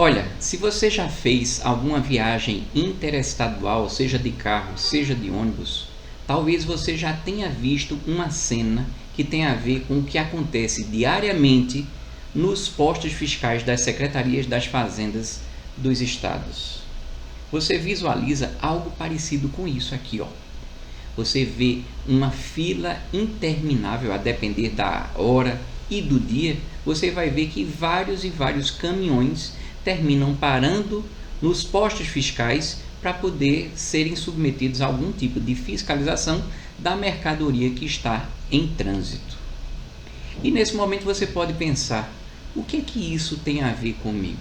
Olha, se você já fez alguma viagem interestadual, seja de carro, seja de ônibus, talvez você já tenha visto uma cena que tem a ver com o que acontece diariamente nos postos fiscais das secretarias das fazendas dos estados. Você visualiza algo parecido com isso aqui, ó. Você vê uma fila interminável, a depender da hora e do dia. Você vai ver que vários e vários caminhões terminam parando nos postos fiscais para poder serem submetidos a algum tipo de fiscalização da mercadoria que está em trânsito. E nesse momento você pode pensar, o que é que isso tem a ver comigo?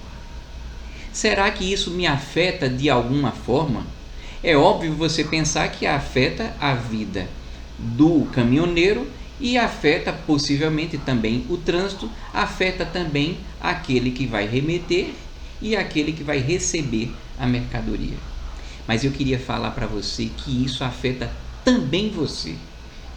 Será que isso me afeta de alguma forma? É óbvio você pensar que afeta a vida do caminhoneiro e afeta possivelmente também o trânsito, afeta também aquele que vai remeter e aquele que vai receber a mercadoria. Mas eu queria falar para você que isso afeta também você.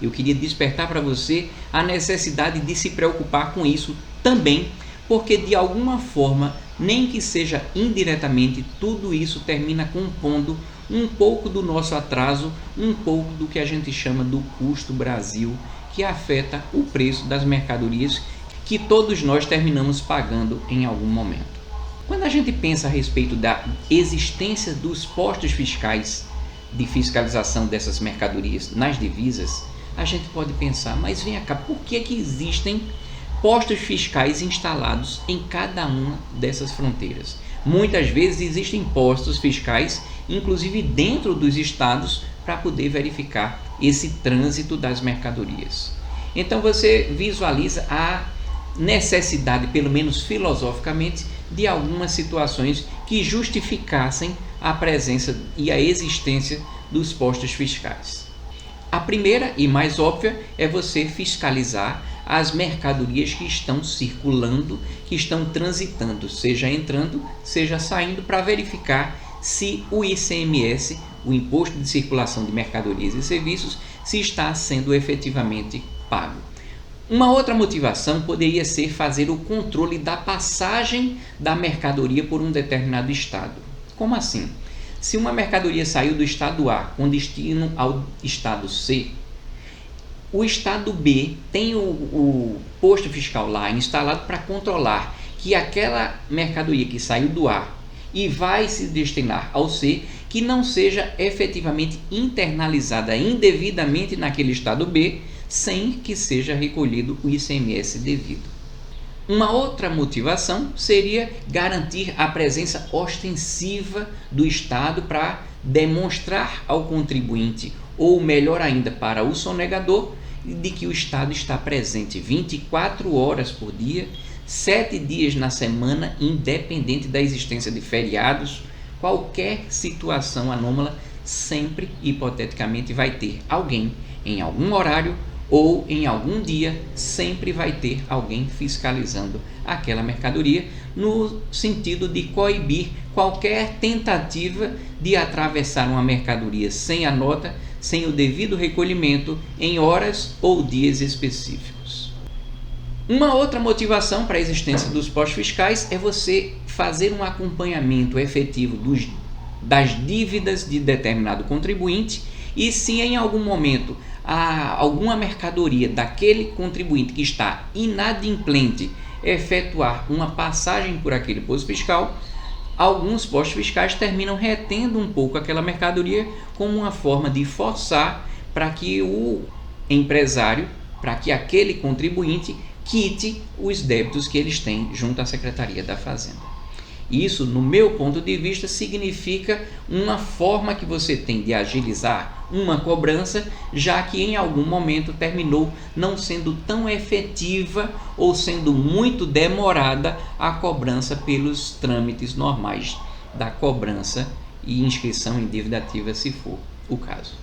Eu queria despertar para você a necessidade de se preocupar com isso também, porque de alguma forma, nem que seja indiretamente, tudo isso termina compondo um pouco do nosso atraso, um pouco do que a gente chama do custo Brasil, que afeta o preço das mercadorias que todos nós terminamos pagando em algum momento. Quando a gente pensa a respeito da existência dos postos fiscais de fiscalização dessas mercadorias nas divisas, a gente pode pensar, mas vem cá, por que existem postos fiscais instalados em cada uma dessas fronteiras? Muitas vezes existem postos fiscais, inclusive dentro dos estados, para poder verificar esse trânsito das mercadorias. Então você visualiza a necessidade, pelo menos filosoficamente, de algumas situações que justificassem a presença e a existência dos postos fiscais. A primeira e mais óbvia é você fiscalizar as mercadorias que estão circulando, que estão transitando, seja entrando, seja saindo, para verificar se o ICMS, o Imposto de Circulação de Mercadorias e Serviços, se está sendo efetivamente pago. Uma outra motivação poderia ser fazer o controle da passagem da mercadoria por um determinado estado. Como assim? Se uma mercadoria saiu do estado A com destino ao estado C, o estado B tem o posto fiscal lá instalado para controlar que aquela mercadoria que saiu do A e vai se destinar ao C, que não seja efetivamente internalizada indevidamente naquele estado B, sem que seja recolhido o ICMS devido. Uma outra motivação seria garantir a presença ostensiva do Estado para demonstrar ao contribuinte, ou melhor ainda, para o sonegador, de que o Estado está presente 24 horas por dia, 7 dias na semana, independente da existência de feriados. Qualquer situação anômala, sempre, hipoteticamente, vai ter alguém em algum horário ou em algum dia, sempre vai ter alguém fiscalizando aquela mercadoria, no sentido de coibir qualquer tentativa de atravessar uma mercadoria sem a nota, sem o devido recolhimento, em horas ou dias específicos. Uma outra motivação para a existência dos postos fiscais é você fazer um acompanhamento efetivo das dívidas de determinado contribuinte, e se em algum momento alguma mercadoria daquele contribuinte que está inadimplente efetuar uma passagem por aquele posto fiscal, alguns postos fiscais terminam retendo um pouco aquela mercadoria como uma forma de forçar para que o empresário, para que aquele contribuinte quite os débitos que eles têm junto à Secretaria da Fazenda. Isso, no meu ponto de vista, significa uma forma que você tem de agilizar uma cobrança, já que em algum momento terminou não sendo tão efetiva ou sendo muito demorada a cobrança pelos trâmites normais da cobrança e inscrição em dívida ativa, se for o caso.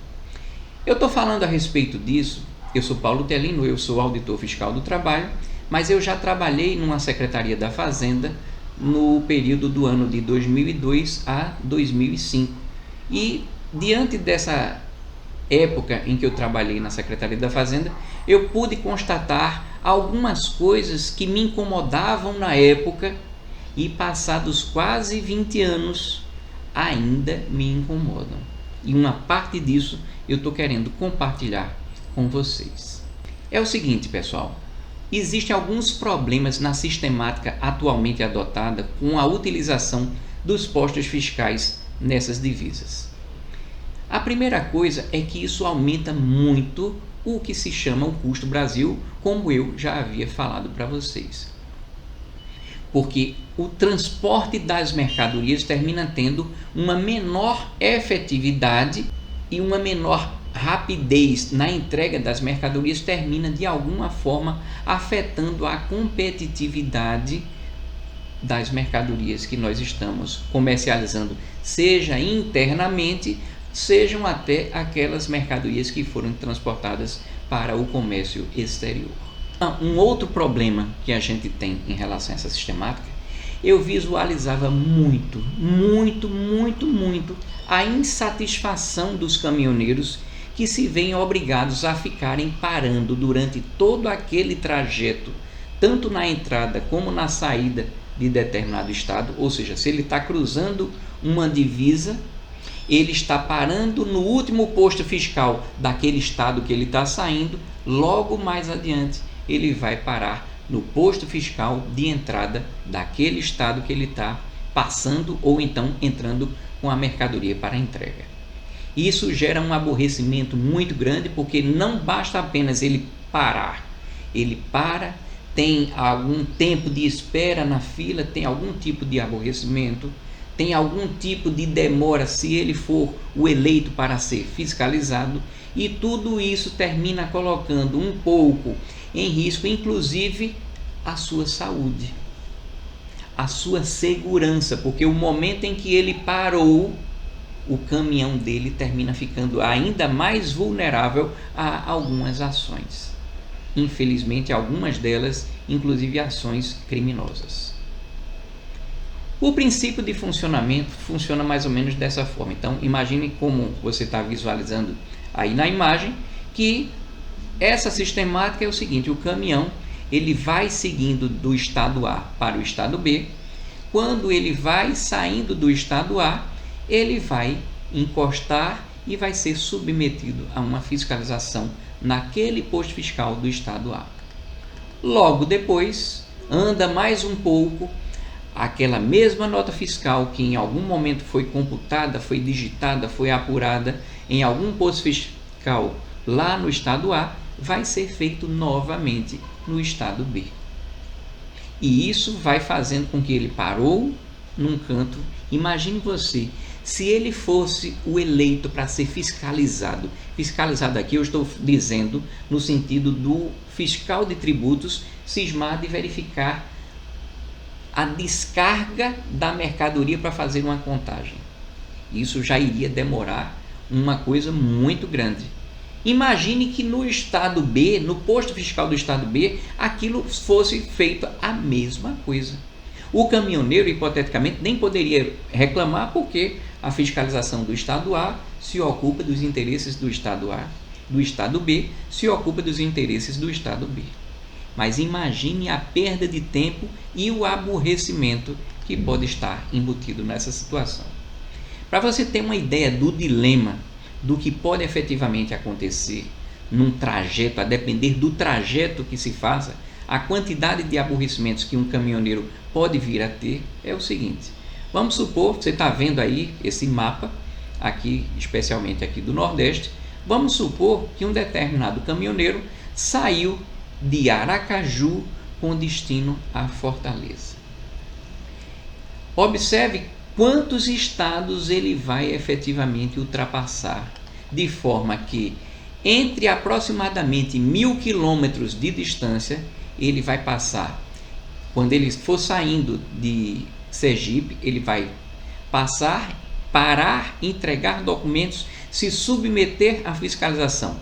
Eu estou falando a respeito disso, eu sou Paulo Telino, eu sou auditor fiscal do trabalho, mas eu já trabalhei numa Secretaria da Fazenda no período do ano de 2002 a 2005. E diante dessa época em que eu trabalhei na Secretaria da Fazenda, eu pude constatar algumas coisas que me incomodavam na época e passados quase 20 anos ainda me incomodam. E uma parte disso eu estou querendo compartilhar com vocês. É o seguinte, pessoal, existem alguns problemas na sistemática atualmente adotada com a utilização dos postos fiscais nessas divisas. A primeira coisa é que isso aumenta muito o que se chama o custo Brasil, como eu já havia falado para vocês. Porque o transporte das mercadorias termina tendo uma menor efetividade e uma menor rapidez na entrega das mercadorias, termina de alguma forma afetando a competitividade das mercadorias que nós estamos comercializando, seja internamente, sejam até aquelas mercadorias que foram transportadas para o comércio exterior. Um outro problema que a gente tem em relação a essa sistemática, eu visualizava muito a insatisfação dos caminhoneiros que se veem obrigados a ficarem parando durante todo aquele trajeto, tanto na entrada como na saída de determinado estado, ou seja, se ele está cruzando uma divisa, ele está parando no último posto fiscal daquele estado que ele está saindo, logo mais adiante ele vai parar no posto fiscal de entrada daquele estado que ele está passando ou então entrando com a mercadoria para entrega. Isso gera um aborrecimento muito grande, porque não basta apenas ele parar, ele para, tem algum tempo de espera na fila, tem algum tipo de aborrecimento, tem algum tipo de demora se ele for o eleito para ser fiscalizado, e tudo isso termina colocando um pouco em risco, inclusive, a sua saúde, a sua segurança, porque o momento em que ele parou, o caminhão dele termina ficando ainda mais vulnerável a algumas ações. Infelizmente, algumas delas, inclusive ações criminosas. O princípio de funcionamento funciona mais ou menos dessa forma. Então, imagine como você está visualizando aí na imagem, que essa sistemática é o seguinte: o caminhão ele vai seguindo do estado A para o estado B. Quando ele vai saindo do estado A, ele vai encostar e vai ser submetido a uma fiscalização naquele posto fiscal do estado A. Logo depois, anda mais um pouco, aquela mesma nota fiscal que em algum momento foi computada, foi digitada, foi apurada em algum posto fiscal lá no estado A, vai ser feito novamente no estado B. E isso vai fazendo com que ele parou num canto. Imagine você, se ele fosse o eleito para ser fiscalizado. Fiscalizado aqui eu estou dizendo no sentido do fiscal de tributos cismar de verificar a descarga da mercadoria para fazer uma contagem. Isso já iria demorar uma coisa muito grande. Imagine que no estado B, no posto fiscal do estado B, aquilo fosse feito a mesma coisa. O caminhoneiro, hipoteticamente, nem poderia reclamar, porque a fiscalização do estado A se ocupa dos interesses do estado A, do estado B se ocupa dos interesses do estado B. Mas imagine a perda de tempo e o aborrecimento que pode estar embutido nessa situação. Para você ter uma ideia do dilema, do que pode efetivamente acontecer num trajeto, a depender do trajeto que se faça, a quantidade de aborrecimentos que um caminhoneiro pode vir a ter é o seguinte: vamos supor, você está vendo aí esse mapa, aqui, especialmente aqui do Nordeste, vamos supor que um determinado caminhoneiro saiu de Aracaju com destino a Fortaleza. Observe quantos estados ele vai efetivamente ultrapassar, de forma que entre aproximadamente 1.000 quilômetros de distância, ele vai passar, quando ele for saindo de Sergipe, ele vai passar, parar, entregar documentos, se submeter à fiscalização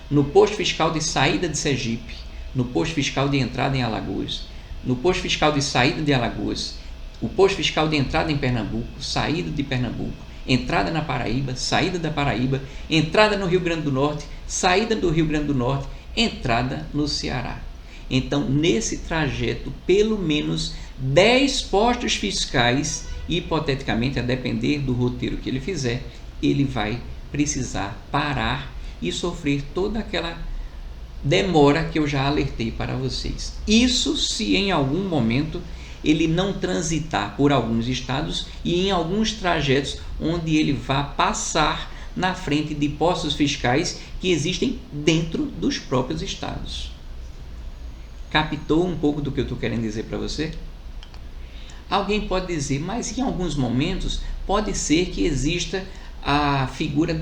no posto fiscal de saída de Sergipe, no posto fiscal de entrada em Alagoas, no posto fiscal de saída de Alagoas, o posto fiscal de entrada em Pernambuco, saída de Pernambuco, entrada na Paraíba, saída da Paraíba, entrada no Rio Grande do Norte, saída do Rio Grande do Norte, entrada no Ceará. Então, nesse trajeto, pelo menos 10 postos fiscais, hipoteticamente, a depender do roteiro que ele fizer, ele vai precisar parar e sofrer toda aquela demora que eu já alertei para vocês. Isso se em algum momento ele não transitar por alguns estados e em alguns trajetos onde ele vá passar na frente de postos fiscais que existem dentro dos próprios estados. Captou um pouco do que eu estou querendo dizer para você? Alguém pode dizer, mas em alguns momentos pode ser que exista a figura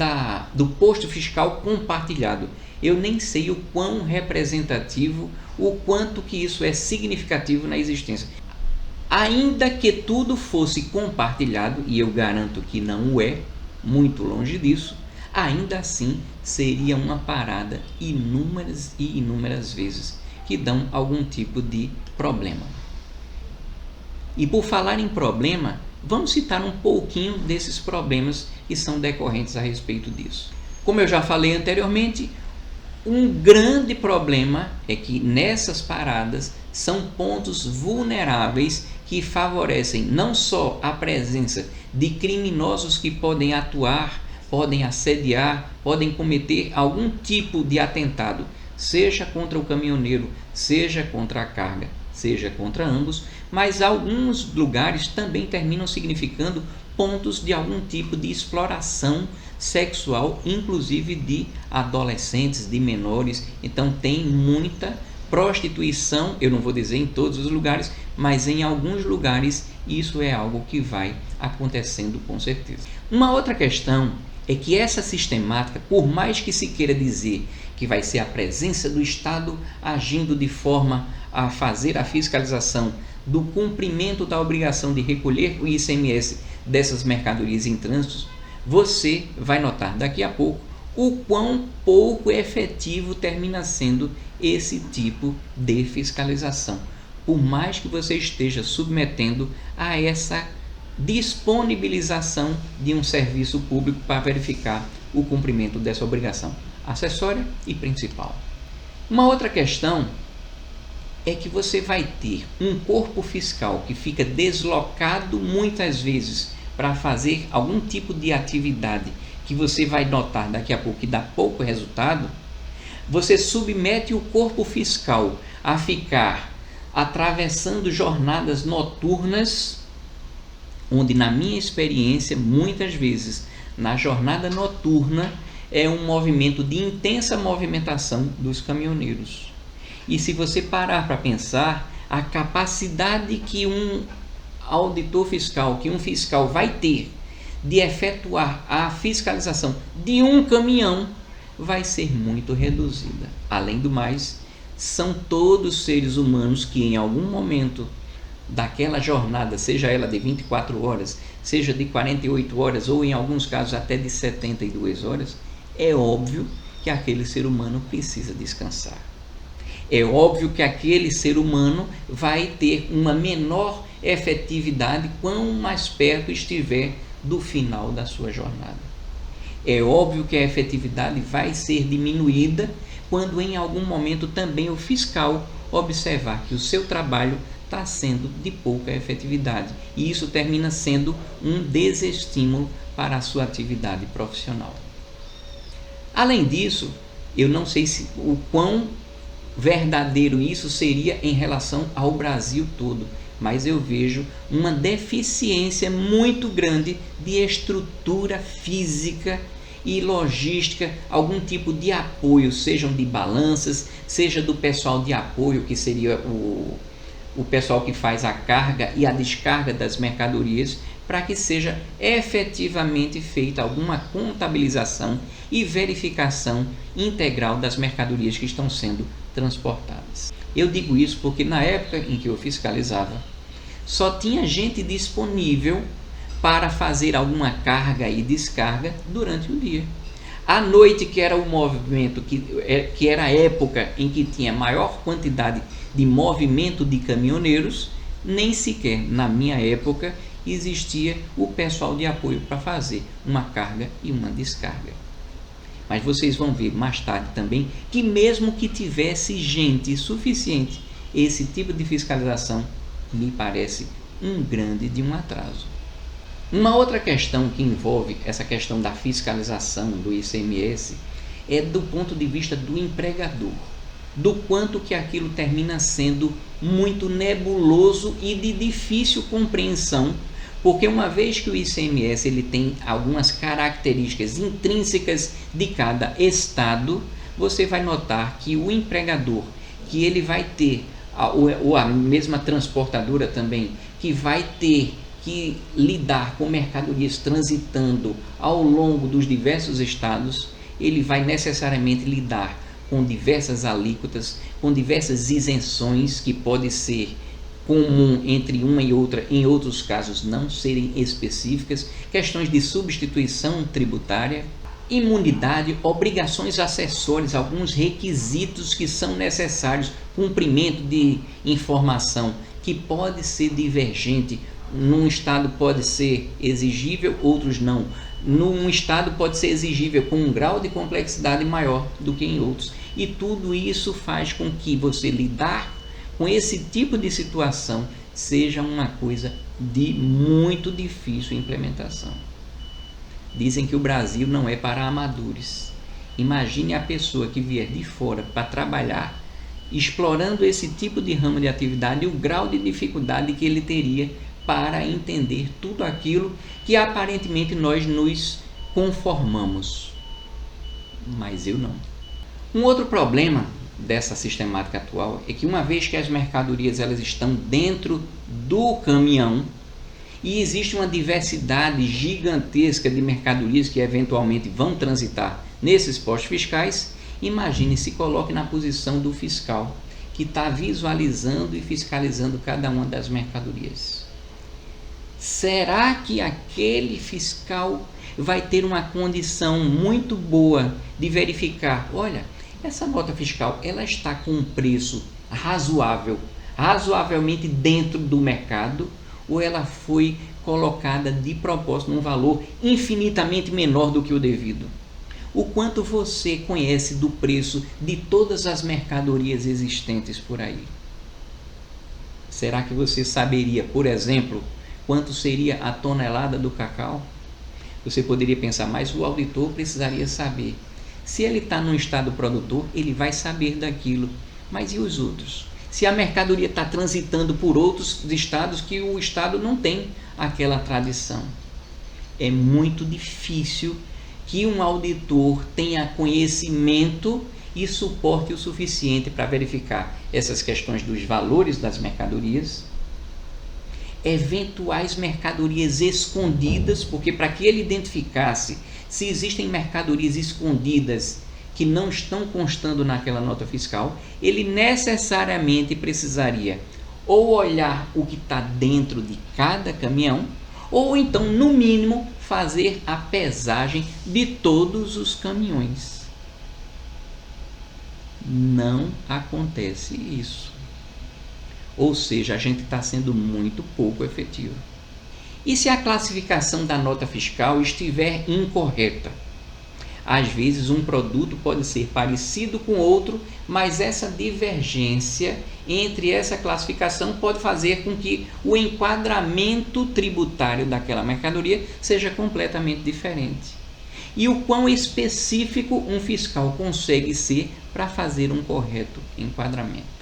do posto fiscal compartilhado. Eu nem sei o quão representativo, o quanto que isso é significativo na existência. Ainda que tudo fosse compartilhado, e eu garanto que não o é, muito longe disso, ainda assim seria uma parada inúmeras e inúmeras vezes que dão algum tipo de problema. E por falar em problema, vamos citar um pouquinho desses problemas que são decorrentes a respeito disso. Como eu já falei anteriormente, um grande problema é que nessas paradas são pontos vulneráveis que favorecem não só a presença de criminosos que podem atuar, podem assediar, podem cometer algum tipo de atentado, seja contra o caminhoneiro, seja contra a carga, seja contra ambos, mas alguns lugares também terminam significando pontos de algum tipo de exploração sexual, inclusive de adolescentes, de menores. Então tem muita prostituição, eu não vou dizer em todos os lugares, mas em alguns lugares isso é algo que vai acontecendo com certeza. Uma outra questão é que essa sistemática, por mais que se queira dizer que vai ser a presença do Estado agindo de forma a fazer a fiscalização do cumprimento da obrigação de recolher o ICMS dessas mercadorias em trânsito, você vai notar daqui a pouco o quão pouco efetivo termina sendo esse tipo de fiscalização, por mais que você esteja submetendo a essa disponibilização de um serviço público para verificar o cumprimento dessa obrigação acessória e principal. Uma outra questão é que você vai ter um corpo fiscal que fica deslocado muitas vezes para fazer algum tipo de atividade que você vai notar daqui a pouco que dá pouco resultado. Você submete o corpo fiscal a ficar atravessando jornadas noturnas, onde na minha experiência, muitas vezes, na jornada noturna, é um movimento de intensa movimentação dos caminhoneiros. E se você parar para pensar, a capacidade que um auditor fiscal, que um fiscal vai ter de efetuar a fiscalização de um caminhão, vai ser muito reduzida. Além do mais, são todos seres humanos que em algum momento daquela jornada, seja ela de 24 horas, seja de 48 horas ou em alguns casos até de 72 horas, é óbvio que aquele ser humano precisa descansar. É óbvio que aquele ser humano vai ter uma menor efetividade quanto mais perto estiver do final da sua jornada. É óbvio que a efetividade vai ser diminuída quando em algum momento também o fiscal observar que o seu trabalho está sendo de pouca efetividade, e isso termina sendo um desestímulo para a sua atividade profissional. Além disso, eu não sei o quão verdadeiro isso seria em relação ao Brasil todo, mas eu vejo uma deficiência muito grande de estrutura física e logística, algum tipo de apoio, sejam de balanças, seja do pessoal de apoio, que seria o pessoal que faz a carga e a descarga das mercadorias, para que seja efetivamente feita alguma contabilização e verificação integral das mercadorias que estão sendo transportadas. Eu digo isso porque na época em que eu fiscalizava, só tinha gente disponível para fazer alguma carga e descarga durante o dia. À noite, que era o movimento, que era a época em que tinha maior quantidade de movimento de caminhoneiros, nem sequer na minha época existia o pessoal de apoio para fazer uma carga e uma descarga. Mas vocês vão ver mais tarde também que mesmo que tivesse gente suficiente, esse tipo de fiscalização me parece um grande de um atraso. Uma outra questão que envolve essa questão da fiscalização do ICMS é do ponto de vista do empregador, do quanto que aquilo termina sendo muito nebuloso e de difícil compreensão, porque uma vez que o ICMS ele tem algumas características intrínsecas de cada estado, você vai notar que o empregador, que ele vai ter, ou a mesma transportadora também, que vai ter que lidar com mercadorias transitando ao longo dos diversos estados, ele vai necessariamente lidar com diversas alíquotas, com diversas isenções que pode ser comum entre uma e outra, em outros casos não serem específicas, questões de substituição tributária, imunidade, obrigações acessórias, alguns requisitos que são necessários, cumprimento de informação que pode ser divergente, num estado pode ser exigível, outros não. Num estado pode ser exigível com um grau de complexidade maior do que em outros. E tudo isso faz com que você lidar com esse tipo de situação seja uma coisa de muito difícil implementação. Dizem que o Brasil não é para amadores. Imagine a pessoa que vier de fora para trabalhar, explorando esse tipo de ramo de atividade e o grau de dificuldade que ele teria para entender tudo aquilo que aparentemente nós nos conformamos. Mas eu não. Um outro problema dessa sistemática atual é que uma vez que as mercadorias elas estão dentro do caminhão e existe uma diversidade gigantesca de mercadorias que eventualmente vão transitar nesses postos fiscais, imagine, se coloque na posição do fiscal que está visualizando e fiscalizando cada uma das mercadorias. Será que aquele fiscal vai ter uma condição muito boa de verificar, olha, essa nota fiscal ela está com um preço razoável, razoavelmente dentro do mercado, ou ela foi colocada de propósito num valor infinitamente menor do que o devido? O quanto você conhece do preço de todas as mercadorias existentes por aí? Será que você saberia, por exemplo, quanto seria a tonelada do cacau? Você poderia pensar, mas o auditor precisaria saber. Se ele está no estado produtor, ele vai saber daquilo. Mas e os outros? Se a mercadoria está transitando por outros estados que o estado não tem aquela tradição. É muito difícil que um auditor tenha conhecimento e suporte o suficiente para verificar essas questões dos valores das mercadorias, eventuais mercadorias escondidas, porque para que ele identificasse se existem mercadorias escondidas que não estão constando naquela nota fiscal, ele necessariamente precisaria ou olhar o que está dentro de cada caminhão, ou então, no mínimo, fazer a pesagem de todos os caminhões. Não acontece isso. Ou seja, a gente está sendo muito pouco efetivo. E se a classificação da nota fiscal estiver incorreta? Às vezes um produto pode ser parecido com outro, mas essa divergência entre essa classificação pode fazer com que o enquadramento tributário daquela mercadoria seja completamente diferente. E o quão específico um fiscal consegue ser para fazer um correto enquadramento?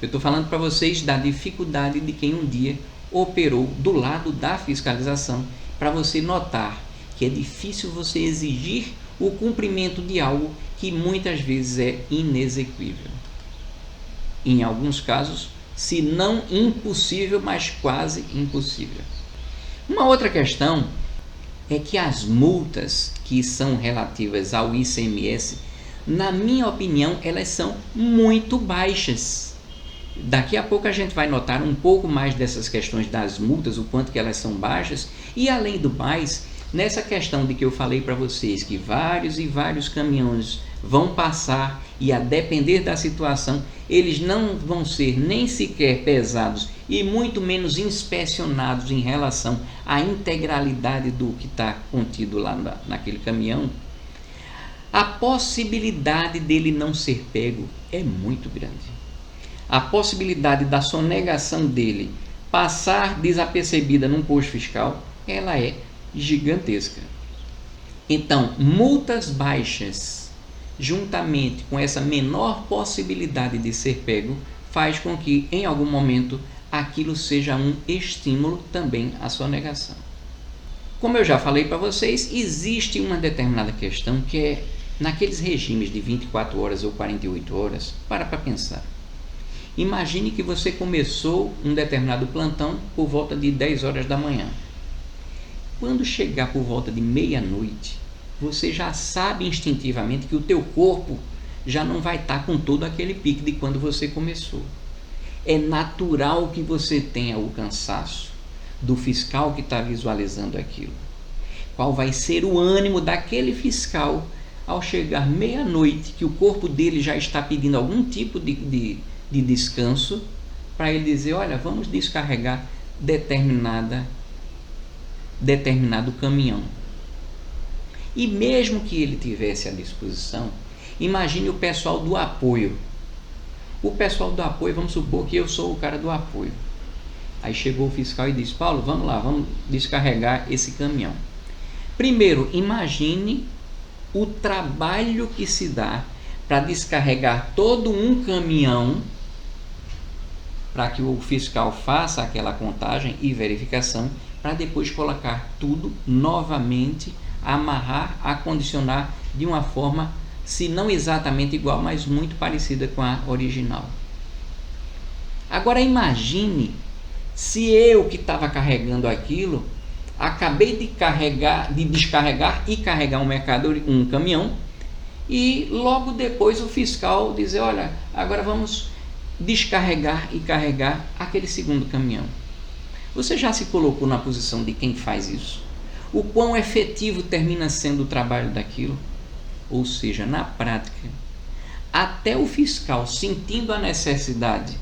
Eu estou falando para vocês da dificuldade de quem um dia operou do lado da fiscalização, para você notar que é difícil você exigir o cumprimento de algo que muitas vezes é inexequível. Em alguns casos, se não impossível, mas quase impossível. Uma outra questão é que as multas que são relativas ao ICMS, na minha opinião, elas são muito baixas. Daqui a pouco a gente vai notar um pouco mais dessas questões das multas, o quanto que elas são baixas, e além do mais, nessa questão de que eu falei para vocês que vários e vários caminhões vão passar e a depender da situação, eles não vão ser nem sequer pesados e muito menos inspecionados em relação à integralidade do que está contido lá naquele caminhão. a possibilidade dele não ser pego é muito grande. A possibilidade da sonegação dele passar desapercebida num posto fiscal, ela é gigantesca. Então, multas baixas, juntamente com essa menor possibilidade de ser pego, faz com que, em algum momento, aquilo seja um estímulo também à sonegação. Como eu já falei para vocês, existe uma determinada questão que é, naqueles regimes de 24 horas ou 48 horas, para pensar. Imagine que você começou um determinado plantão por volta de 10 horas da manhã. Quando chegar por volta de meia-noite, você já sabe instintivamente que o teu corpo já não vai estar com todo aquele pique de quando você começou. É natural que você tenha o cansaço do fiscal que está visualizando aquilo. Qual vai ser o ânimo daquele fiscal ao chegar meia-noite, que o corpo dele já está pedindo algum tipo de descanso, para ele dizer, olha, vamos descarregar determinado caminhão. E mesmo que ele tivesse à disposição, imagine o pessoal do apoio. O pessoal do apoio, vamos supor que eu sou o cara do apoio. Aí chegou o fiscal e disse, Paulo, vamos lá, vamos descarregar esse caminhão. Primeiro, imagine o trabalho que se dá para descarregar todo um caminhão, para que o fiscal faça aquela contagem e verificação, para depois colocar tudo novamente, amarrar, acondicionar de uma forma, se não exatamente igual, mas muito parecida com a original. Agora imagine se eu, que estava carregando aquilo, acabei de descarregar e carregar um caminhão, e logo depois o fiscal dizer, olha, agora vamos descarregar e carregar aquele segundo caminhão. Você já se colocou na posição de quem faz isso? O quão efetivo termina sendo o trabalho daquilo? Ou seja, na prática, até o fiscal, sentindo a necessidade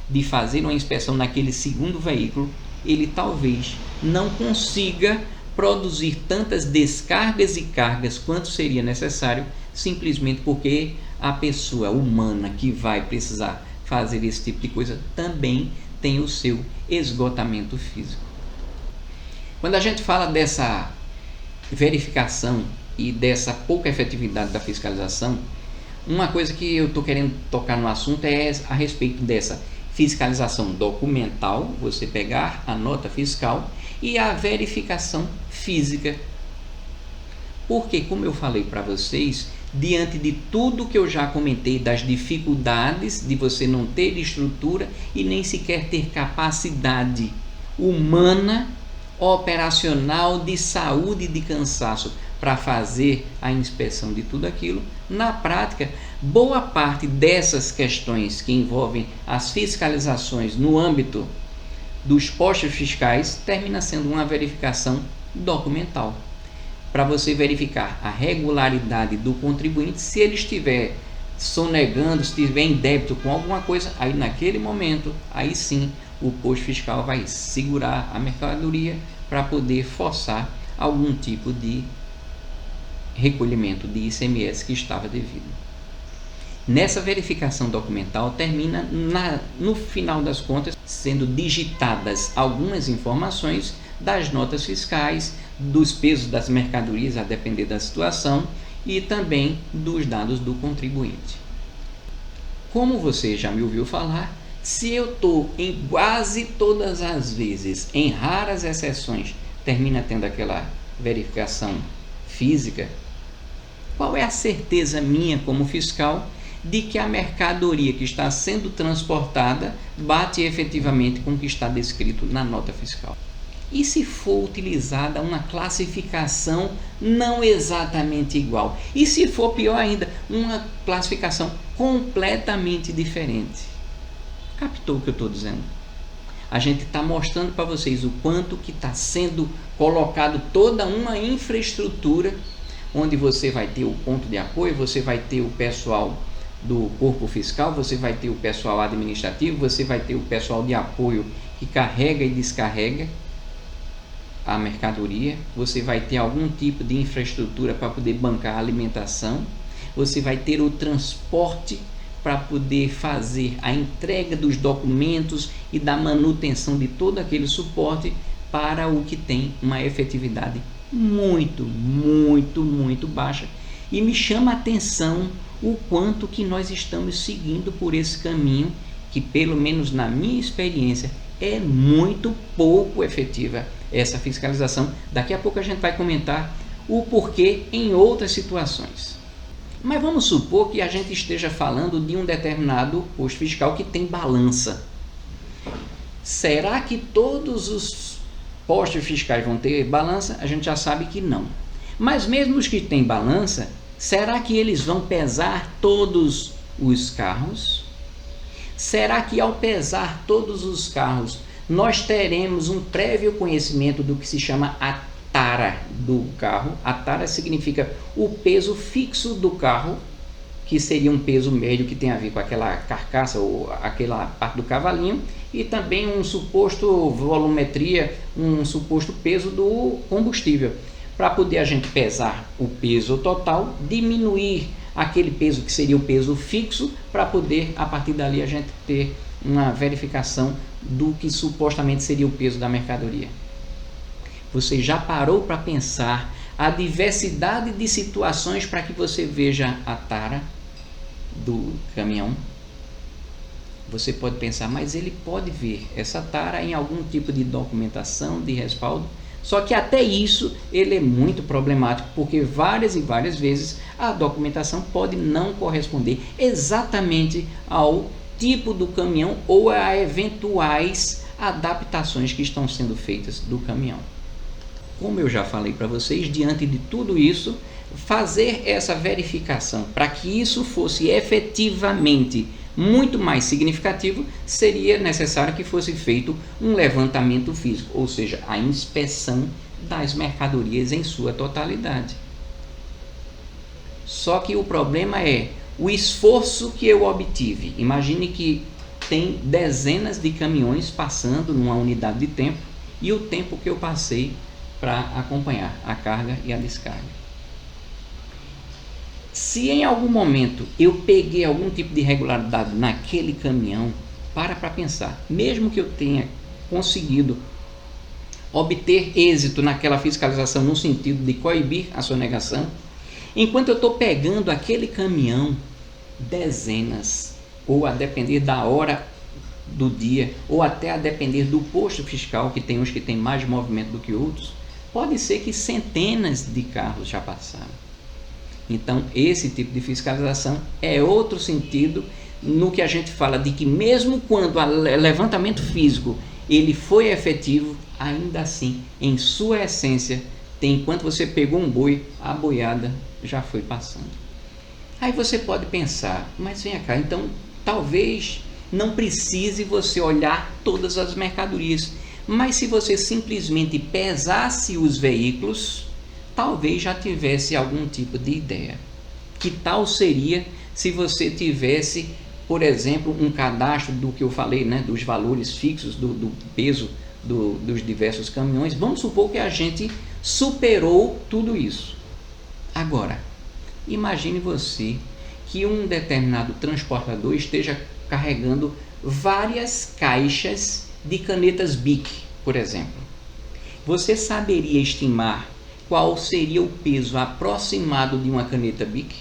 de fazer uma inspeção naquele segundo veículo, ele talvez não consiga produzir tantas descargas e cargas quanto seria necessário, simplesmente porque a pessoa humana que vai precisar fazer esse tipo de coisa também tem o seu esgotamento físico. Quando a gente fala dessa verificação e dessa pouca efetividade da fiscalização, uma coisa que eu estou querendo tocar no assunto é a respeito dessa fiscalização documental, você pegar a nota fiscal, e a verificação física. Porque, como eu falei para vocês, diante de tudo que eu já comentei, das dificuldades de você não ter estrutura e nem sequer ter capacidade humana, operacional, de saúde e de cansaço para fazer a inspeção de tudo aquilo, na prática, boa parte dessas questões que envolvem as fiscalizações no âmbito dos postos fiscais termina sendo uma verificação documental, para você verificar a regularidade do contribuinte. Se ele estiver sonegando, se estiver em débito com alguma coisa, aí naquele momento, aí sim, o posto fiscal vai segurar a mercadoria para poder forçar algum tipo de recolhimento de ICMS que estava devido. Nessa verificação documental termina, no final das contas, sendo digitadas algumas informações das notas fiscais, dos pesos das mercadorias, a depender da situação, e também dos dados do contribuinte. Como você já me ouviu falar, se eu estou em quase todas as vezes, em raras exceções, termina tendo aquela verificação física, qual é a certeza minha como fiscal de que a mercadoria que está sendo transportada bate efetivamente com o que está descrito na nota fiscal? E se for utilizada uma classificação não exatamente igual? E se for pior ainda, uma classificação completamente diferente? Captou o que eu estou dizendo? A gente está mostrando para vocês o quanto que está sendo colocado toda uma infraestrutura, onde você vai ter o ponto de apoio, você vai ter o pessoal do corpo fiscal, você vai ter o pessoal administrativo, você vai ter o pessoal de apoio que carrega e descarrega. a mercadoria, você vai ter algum tipo de infraestrutura para poder bancar a alimentação, você vai ter o transporte para poder fazer a entrega dos documentos e da manutenção de todo aquele suporte para o que tem uma efetividade muito baixa. E me chama a atenção o quanto que nós estamos seguindo por esse caminho, que pelo menos na minha experiência é muito pouco efetiva essa fiscalização. Daqui a pouco a gente vai comentar o porquê em outras situações. Mas vamos supor que a gente esteja falando de um determinado posto fiscal que tem balança. Será que todos os postos fiscais vão ter balança? A gente já sabe que não. Mas mesmo os que têm balança, será que eles vão pesar todos os carros? Será que ao pesar todos os carros, nós teremos um prévio conhecimento do que se chama a tara do carro? A tara significa o peso fixo do carro, que seria um peso médio que tem a ver com aquela carcaça ou aquela parte do cavalinho, e também um suposto volumetria, um suposto peso do combustível, para poder a gente pesar o peso total, diminuir aquele peso que seria o peso fixo, para poder a partir dali a gente ter uma verificação do que supostamente seria o peso da mercadoria. Você já parou para pensar a diversidade de situações para que você veja a tara do caminhão? Você pode pensar, mas ele pode ver essa tara em algum tipo de documentação, de respaldo. Só que até isso ele é muito problemático, porque várias e várias vezes a documentação pode não corresponder exatamente ao tipo do caminhão ou a eventuais adaptações que estão sendo feitas do caminhão. Como eu já falei para vocês, diante de tudo isso, fazer essa verificação para que isso fosse efetivamente muito mais significativo, seria necessário que fosse feito um levantamento físico, ou seja, a inspeção das mercadorias em sua totalidade. Só que o problema é o esforço que eu obtive. Imagine que tem dezenas de caminhões passando numa unidade de tempo e o tempo que eu passei para acompanhar a carga e a descarga. Se em algum momento eu peguei algum tipo de irregularidade naquele caminhão, para pensar, mesmo que eu tenha conseguido obter êxito naquela fiscalização no sentido de coibir a sonegação, enquanto eu estou pegando aquele caminhão dezenas, ou a depender da hora do dia, ou até a depender do posto fiscal, que tem uns que tem mais movimento do que outros, pode ser que centenas de carros já passaram. Então, esse tipo de fiscalização é outro sentido no que a gente fala de que mesmo quando o levantamento físico ele foi efetivo, ainda assim, em sua essência, enquanto você pegou um boi, a boiada já foi passando. Aí você pode pensar, mas vem cá, então talvez não precise você olhar todas as mercadorias, mas se você simplesmente pesasse os veículos, talvez já tivesse algum tipo de ideia. Que tal seria se você tivesse, por exemplo, um cadastro do que eu falei, né, dos valores fixos, do peso dos diversos caminhões? Vamos supor que a gente superou tudo isso. Agora, imagine você que um determinado transportador esteja carregando várias caixas de canetas BIC, por exemplo. Você saberia estimar qual seria o peso aproximado de uma caneta BIC?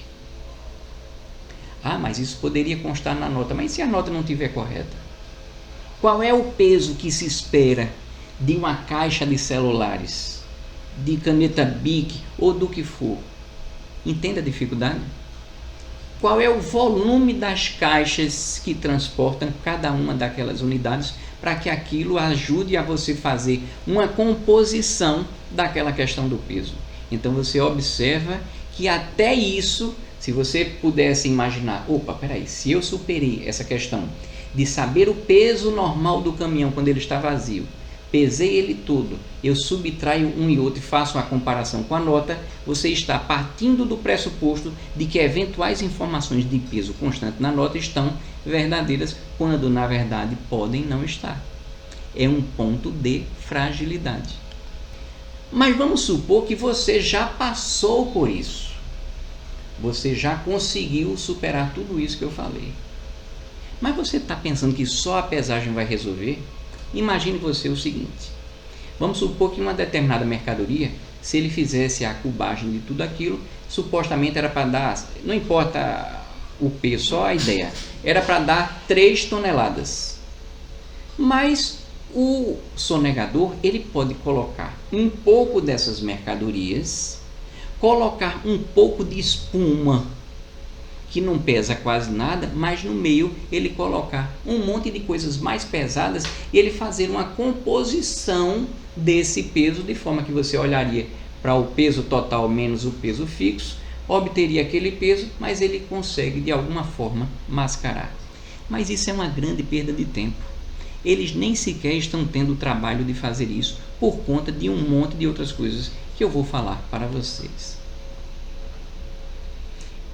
Ah, mas isso poderia constar na nota. Mas se a nota não estiver correta? Qual é o peso que se espera de uma caixa de celulares, de caneta BIC ou do que for? Entenda a dificuldade? Qual é o volume das caixas que transportam cada uma daquelas unidades para que aquilo ajude a você fazer uma composição daquela questão do peso? Então você observa que até isso, se você pudesse imaginar, opa, peraí, se eu superei essa questão de saber o peso normal do caminhão quando ele está vazio, pesei ele todo, eu subtraio um e outro e faço uma comparação com a nota, você está partindo do pressuposto de que eventuais informações de peso constante na nota estão verdadeiras, quando na verdade podem não estar. É um ponto de fragilidade. Mas vamos supor que você já passou por isso. Você já conseguiu superar tudo isso que eu falei. Mas você está pensando que só a pesagem vai resolver? Imagine você o seguinte. Vamos supor que uma determinada mercadoria, se ele fizesse a cubagem de tudo aquilo, supostamente era para dar, não importa o peso, só a ideia, era para dar 3 toneladas. Mas o sonegador, ele pode colocar um pouco dessas mercadorias, colocar um pouco de espuma, que não pesa quase nada, mas no meio ele colocar um monte de coisas mais pesadas e ele fazer uma composição desse peso, de forma que você olharia para o peso total menos o peso fixo, obteria aquele peso, mas ele consegue de alguma forma mascarar. Mas isso é uma grande perda de tempo. Eles nem sequer estão tendo o trabalho de fazer isso por conta de um monte de outras coisas que eu vou falar para vocês.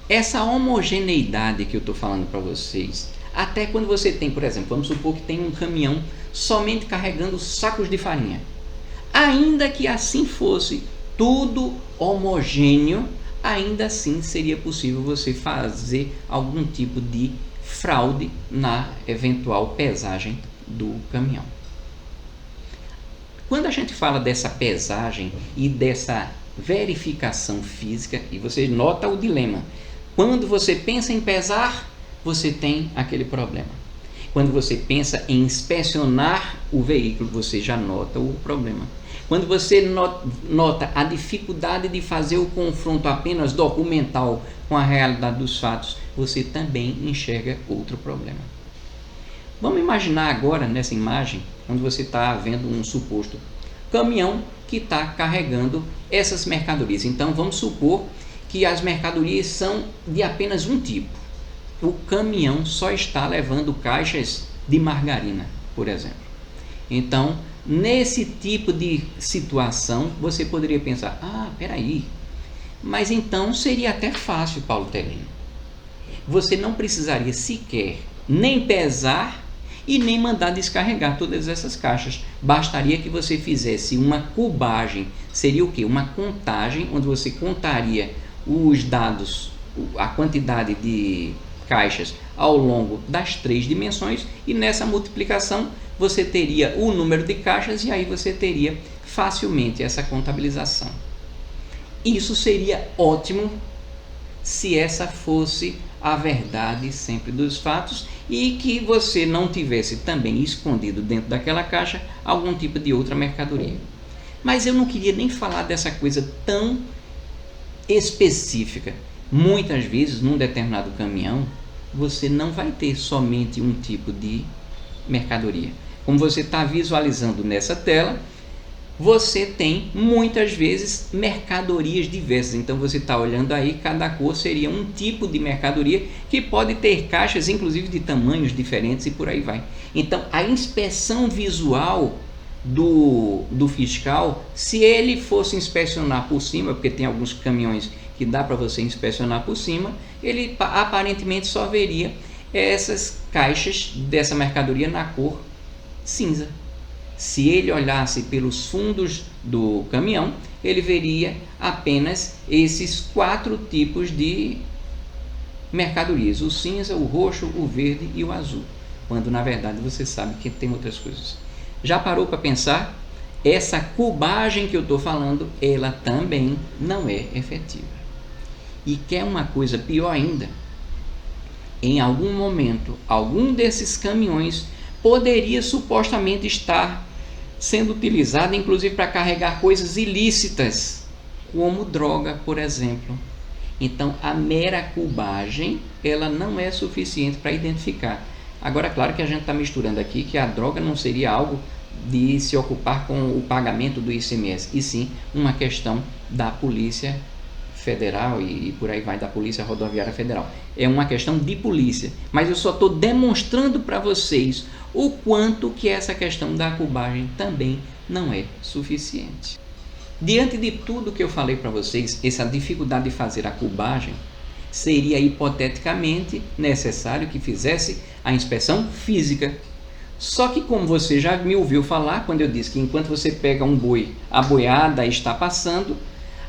Essa homogeneidade que eu estou falando para vocês, até quando você tem, por exemplo, vamos supor que tem um caminhão somente carregando sacos de farinha. Ainda que assim fosse tudo homogêneo, ainda assim seria possível você fazer algum tipo de fraude na eventual pesagem do caminhão. Quando a gente fala dessa pesagem e dessa verificação física, e você nota o dilema, quando você pensa em pesar, você tem aquele problema. Quando você pensa em inspecionar o veículo, você já nota o problema. Quando você nota a dificuldade de fazer o confronto apenas documental com a realidade dos fatos, você também enxerga outro problema. Vamos imaginar agora, nessa imagem, onde você está vendo um suposto caminhão que está carregando essas mercadorias. Então, vamos supor que as mercadorias são de apenas um tipo. O caminhão só está levando caixas de margarina, por exemplo. Então, nesse tipo de situação, você poderia pensar, peraí, mas então seria até fácil, Paulo Telino. Você não precisaria sequer nem pesar e nem mandar descarregar todas essas caixas. Bastaria que você fizesse uma cubagem. Seria o quê? Uma contagem, onde você contaria os dados, a quantidade de caixas ao longo das 3 dimensões, e nessa multiplicação você teria o número de caixas, e aí você teria facilmente essa contabilização. Isso seria ótimo se essa fosse a verdade sempre dos fatos, e que você não tivesse também escondido dentro daquela caixa algum tipo de outra mercadoria. Mas eu não queria nem falar dessa coisa tão específica. Muitas vezes, num determinado caminhão, você não vai ter somente um tipo de mercadoria. Como você está visualizando nessa tela, você tem muitas vezes mercadorias diversas. Então você está olhando aí, cada cor seria um tipo de mercadoria que pode ter caixas, inclusive de tamanhos diferentes, e por aí vai. Então a inspeção visual do fiscal, se ele fosse inspecionar por cima, porque tem alguns caminhões que dá para você inspecionar por cima, ele aparentemente só veria essas caixas dessa mercadoria na cor cinza. Se ele olhasse pelos fundos do caminhão, ele veria apenas esses 4 tipos de mercadorias: o cinza, o roxo, o verde e o azul, quando na verdade você sabe que tem outras coisas. Já parou para pensar? Essa cubagem que eu estou falando, ela também não é efetiva. E quer uma coisa pior ainda? Em algum momento, algum desses caminhões poderia supostamente estar sendo utilizado, inclusive, para carregar coisas ilícitas, como droga, por exemplo. Então, a mera cubagem, ela não é suficiente para identificar. Agora, claro que a gente está misturando aqui que a droga não seria algo de se ocupar com o pagamento do ICMS, e sim uma questão da Polícia Federal e por aí vai, da Polícia Rodoviária Federal. É uma questão de polícia, mas eu só estou demonstrando para vocês o quanto que essa questão da cubagem também não é suficiente. Diante de tudo que eu falei para vocês, essa dificuldade de fazer a cubagem, seria hipoteticamente necessário que fizesse a inspeção física. Só que como você já me ouviu falar, quando eu disse que enquanto você pega um boi, a boiada está passando,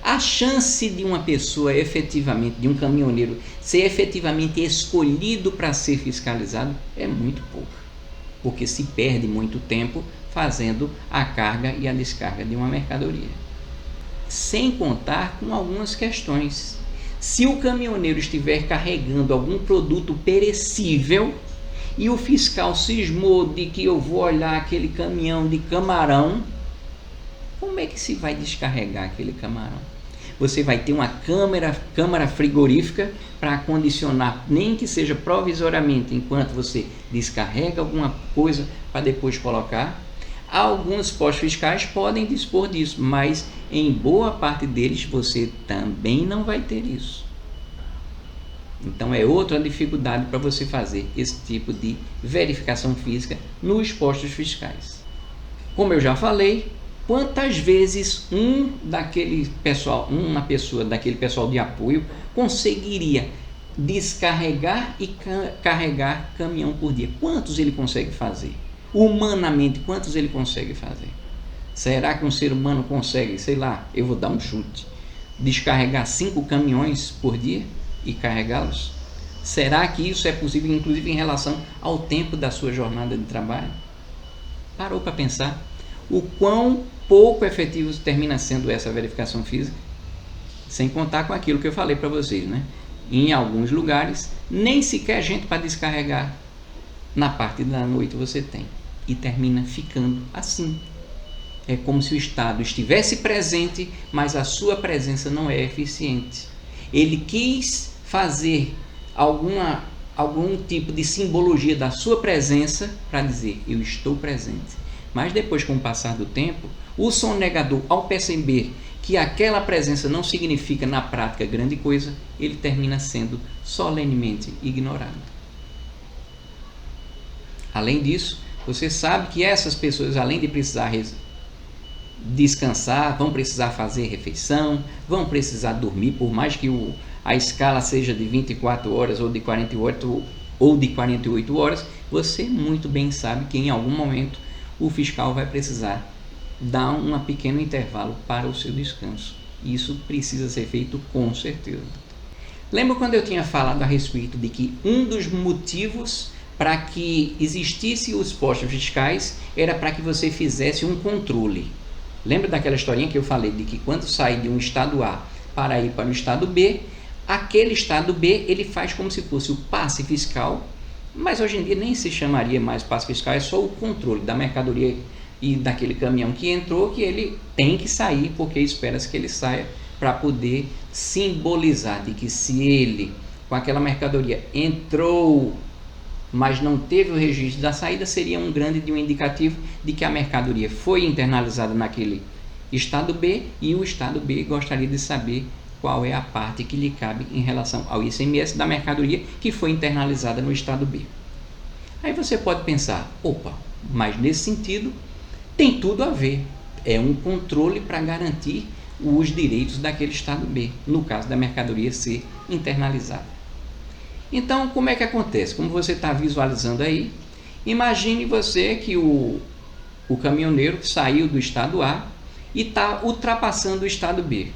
a chance de uma pessoa efetivamente, de um caminhoneiro, ser efetivamente escolhido para ser fiscalizado é muito pouca, porque se perde muito tempo fazendo a carga e a descarga de uma mercadoria. Sem contar com algumas questões. Se o caminhoneiro estiver carregando algum produto perecível e o fiscal cismou de que eu vou olhar aquele caminhão de camarão, como é que se vai descarregar aquele camarão? Você vai ter uma câmara frigorífica para acondicionar, nem que seja provisoriamente, enquanto você descarrega alguma coisa para depois colocar. Alguns postos fiscais podem dispor disso, mas em boa parte deles você também não vai ter isso. Então é outra dificuldade para você fazer esse tipo de verificação física nos postos fiscais. Como eu já falei, quantas vezes uma pessoa daquele pessoal de apoio conseguiria descarregar e carregar caminhão por dia? Quantos ele consegue fazer? Humanamente, quantos ele consegue fazer? Será que um ser humano consegue, sei lá, eu vou dar um chute, descarregar 5 caminhões por dia e carregá-los? Será que isso é possível, inclusive em relação ao tempo da sua jornada de trabalho? Parou para pensar o quão pouco efetivo termina sendo essa verificação física? Sem contar com aquilo que eu falei para vocês, né? Em alguns lugares, nem sequer gente para descarregar na parte da noite você tem. E termina ficando assim. É como se o Estado estivesse presente, mas a sua presença não é eficiente. Ele quis fazer algum tipo de simbologia da sua presença para dizer, eu estou presente. Mas depois, com o passar do tempo, o sonegador, ao perceber que aquela presença não significa na prática grande coisa, ele termina sendo solenemente ignorado. Além disso, você sabe que essas pessoas, além de precisar descansar, vão precisar fazer refeição, vão precisar dormir, por mais que a escala seja de 24 horas ou de 48 horas, você muito bem sabe que em algum momento o fiscal vai precisar dar um pequeno intervalo para o seu descanso. Isso precisa ser feito com certeza. Lembra quando eu tinha falado a respeito de que um dos motivos para que existissem os postos fiscais era para que você fizesse um controle? Lembra daquela historinha que eu falei de que quando sai de um estado A para ir para o estado B, aquele estado B ele faz como se fosse o passe fiscal, mas hoje em dia nem se chamaria mais passe fiscal, é só o controle da mercadoria e daquele caminhão que entrou, que ele tem que sair porque espera-se que ele saia para poder simbolizar de que se ele com aquela mercadoria entrou mas não teve o registro da saída, seria um indicativo de que a mercadoria foi internalizada naquele estado B e o estado B gostaria de saber qual é a parte que lhe cabe em relação ao ICMS da mercadoria que foi internalizada no estado B. Aí você pode pensar, opa, mas nesse sentido tem tudo a ver, é um controle para garantir os direitos daquele estado B, no caso da mercadoria ser internalizada. Então, como é que acontece? Como você está visualizando aí, imagine você que o caminhoneiro saiu do estado A e está ultrapassando o estado B.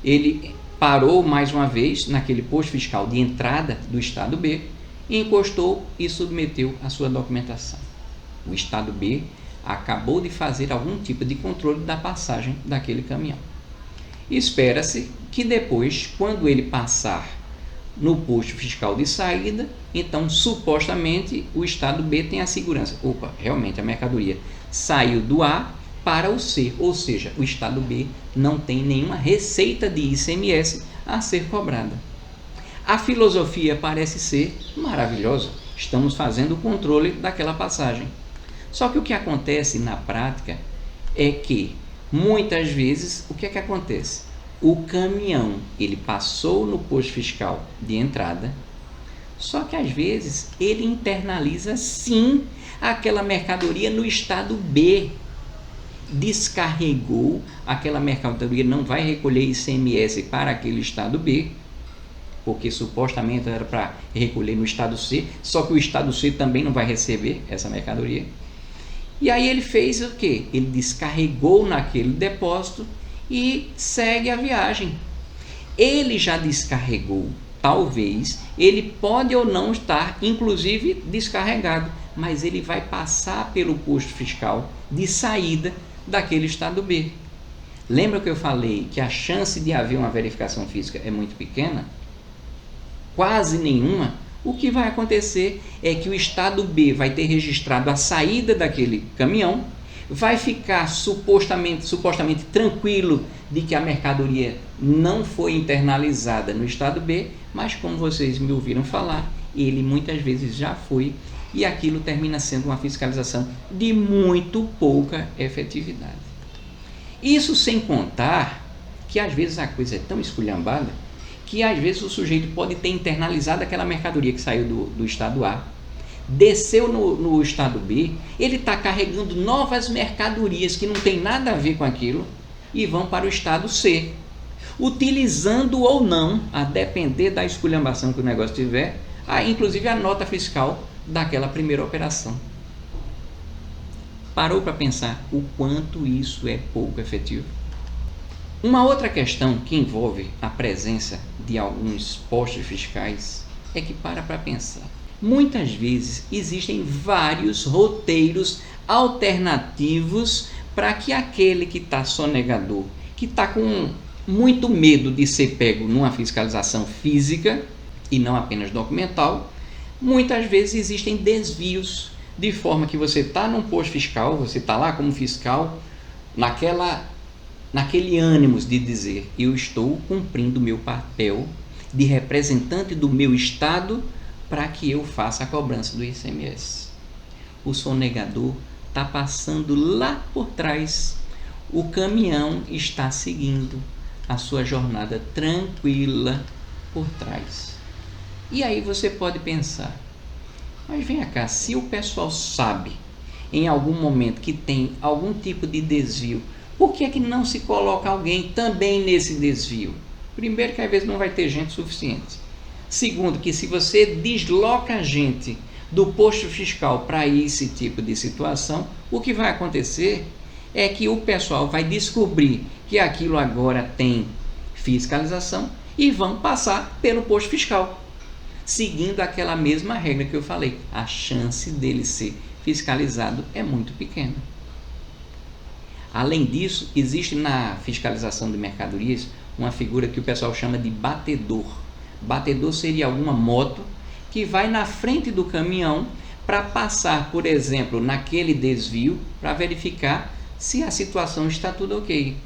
Ele parou mais uma vez naquele posto fiscal de entrada do estado B, encostou e submeteu a sua documentação. O estado B acabou de fazer algum tipo de controle da passagem daquele caminhão. Espera-se que depois, quando ele passar no posto fiscal de saída, então supostamente o estado B tem a segurança. Opa, realmente a mercadoria saiu do A para o C, ou seja, o estado B não tem nenhuma receita de ICMS a ser cobrada. A filosofia parece ser maravilhosa, estamos fazendo o controle daquela passagem. Só que o que acontece na prática é que muitas vezes o que é que acontece? O caminhão, ele passou no posto fiscal de entrada, só que às vezes ele internaliza sim aquela mercadoria no estado B. Descarregou, aquela mercadoria não vai recolher ICMS para aquele estado B, porque supostamente era para recolher no estado C, só que o estado C também não vai receber essa mercadoria. E aí ele fez o quê? Ele descarregou naquele depósito e segue a viagem. Ele já descarregou, talvez, ele pode ou não estar, inclusive, descarregado, mas ele vai passar pelo posto fiscal de saída daquele estado B. Lembra que eu falei que a chance de haver uma verificação física é muito pequena? Quase nenhuma. O que vai acontecer é que o estado B vai ter registrado a saída daquele caminhão, vai ficar supostamente tranquilo de que a mercadoria não foi internalizada no estado B, mas como vocês me ouviram falar, ele muitas vezes já foi, e aquilo termina sendo uma fiscalização de muito pouca efetividade. Isso sem contar que às vezes a coisa é tão esculhambada que às vezes o sujeito pode ter internalizado aquela mercadoria que saiu do estado A, desceu no estado B, ele está carregando novas mercadorias que não tem nada a ver com aquilo e vão para o estado C, utilizando ou não, a depender da esculhambação que o negócio tiver, inclusive a nota fiscal daquela primeira operação. Parou para pensar o quanto isso é pouco efetivo? Uma outra questão que envolve a presença de alguns postos fiscais é que para pensar. Muitas vezes existem vários roteiros alternativos para que aquele que está sonegador, que está com muito medo de ser pego numa fiscalização física e não apenas documental, muitas vezes existem desvios, de forma que você está num posto fiscal, você está lá como fiscal, naquele ânimo de dizer, eu estou cumprindo o meu papel de representante do meu estado para que eu faça a cobrança do ICMS. O sonegador está passando lá por trás, o caminhão está seguindo a sua jornada tranquila por trás. E aí você pode pensar, mas vem cá, se o pessoal sabe em algum momento que tem algum tipo de desvio, por que é que não se coloca alguém também nesse desvio? Primeiro, que às vezes não vai ter gente suficiente. Segundo, que se você desloca a gente do posto fiscal para esse tipo de situação, o que vai acontecer é que o pessoal vai descobrir que aquilo agora tem fiscalização e vão passar pelo posto fiscal, seguindo aquela mesma regra que eu falei. A chance dele ser fiscalizado é muito pequena. Além disso, existe na fiscalização de mercadorias uma figura que o pessoal chama de batedor. Batedor seria alguma moto que vai na frente do caminhão para passar, por exemplo, naquele desvio, para verificar se a situação está tudo ok.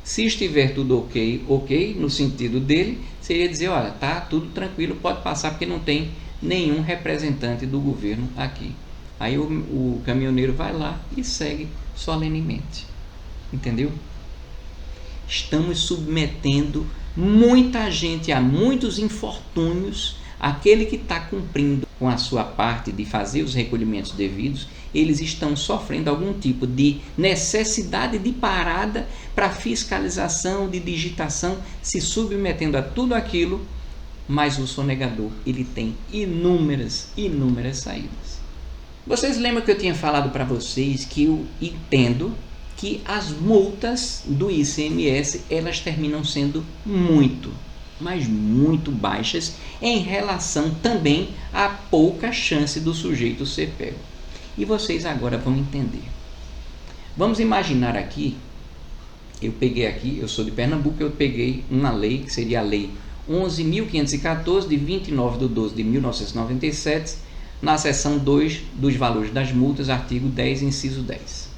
Se estiver tudo ok, no sentido dele, seria dizer, olha, tá tudo tranquilo, pode passar porque não tem nenhum representante do governo aqui. Aí o caminhoneiro vai lá e segue solenemente. Entendeu? Estamos submetendo muita gente a muitos infortúnios. Aquele que está cumprindo com a sua parte de fazer os recolhimentos devidos, eles estão sofrendo algum tipo de necessidade de parada para fiscalização, de digitação, se submetendo a tudo aquilo, mas o sonegador, ele tem inúmeras saídas. Vocês lembram que eu tinha falado para vocês que eu entendo que as multas do ICMS, elas terminam sendo muito baixas em relação também à pouca chance do sujeito ser pego. E vocês agora vão entender. Vamos imaginar aqui, eu sou de Pernambuco, eu peguei uma lei, que seria a lei 11.514, de 29/12/1997, na seção 2 dos valores das multas, artigo 10, inciso 10.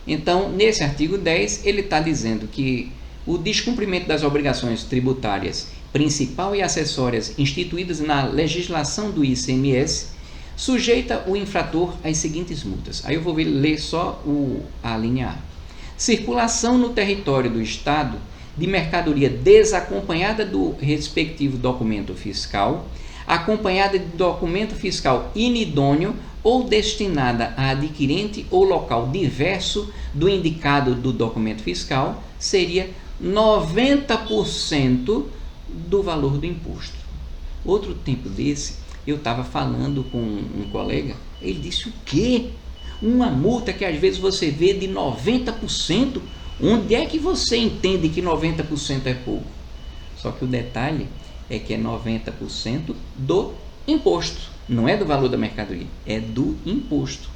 Então, nesse artigo 10, ele está dizendo que o descumprimento das obrigações tributárias principal e acessórias instituídas na legislação do ICMS sujeita o infrator às seguintes multas. Aí eu vou ler só a linha A. Circulação no território do Estado de mercadoria desacompanhada do respectivo documento fiscal, acompanhada de documento fiscal inidôneo ou destinada a adquirente ou local diverso do indicado do documento fiscal, seria 90% do valor do imposto. Outro tempo desse, eu estava falando com um colega, ele disse: o quê? Uma multa que às vezes você vê de 90%? Onde é que você entende que 90% é pouco? Só que o detalhe é que é 90% do imposto, não é do valor da mercadoria, é do imposto.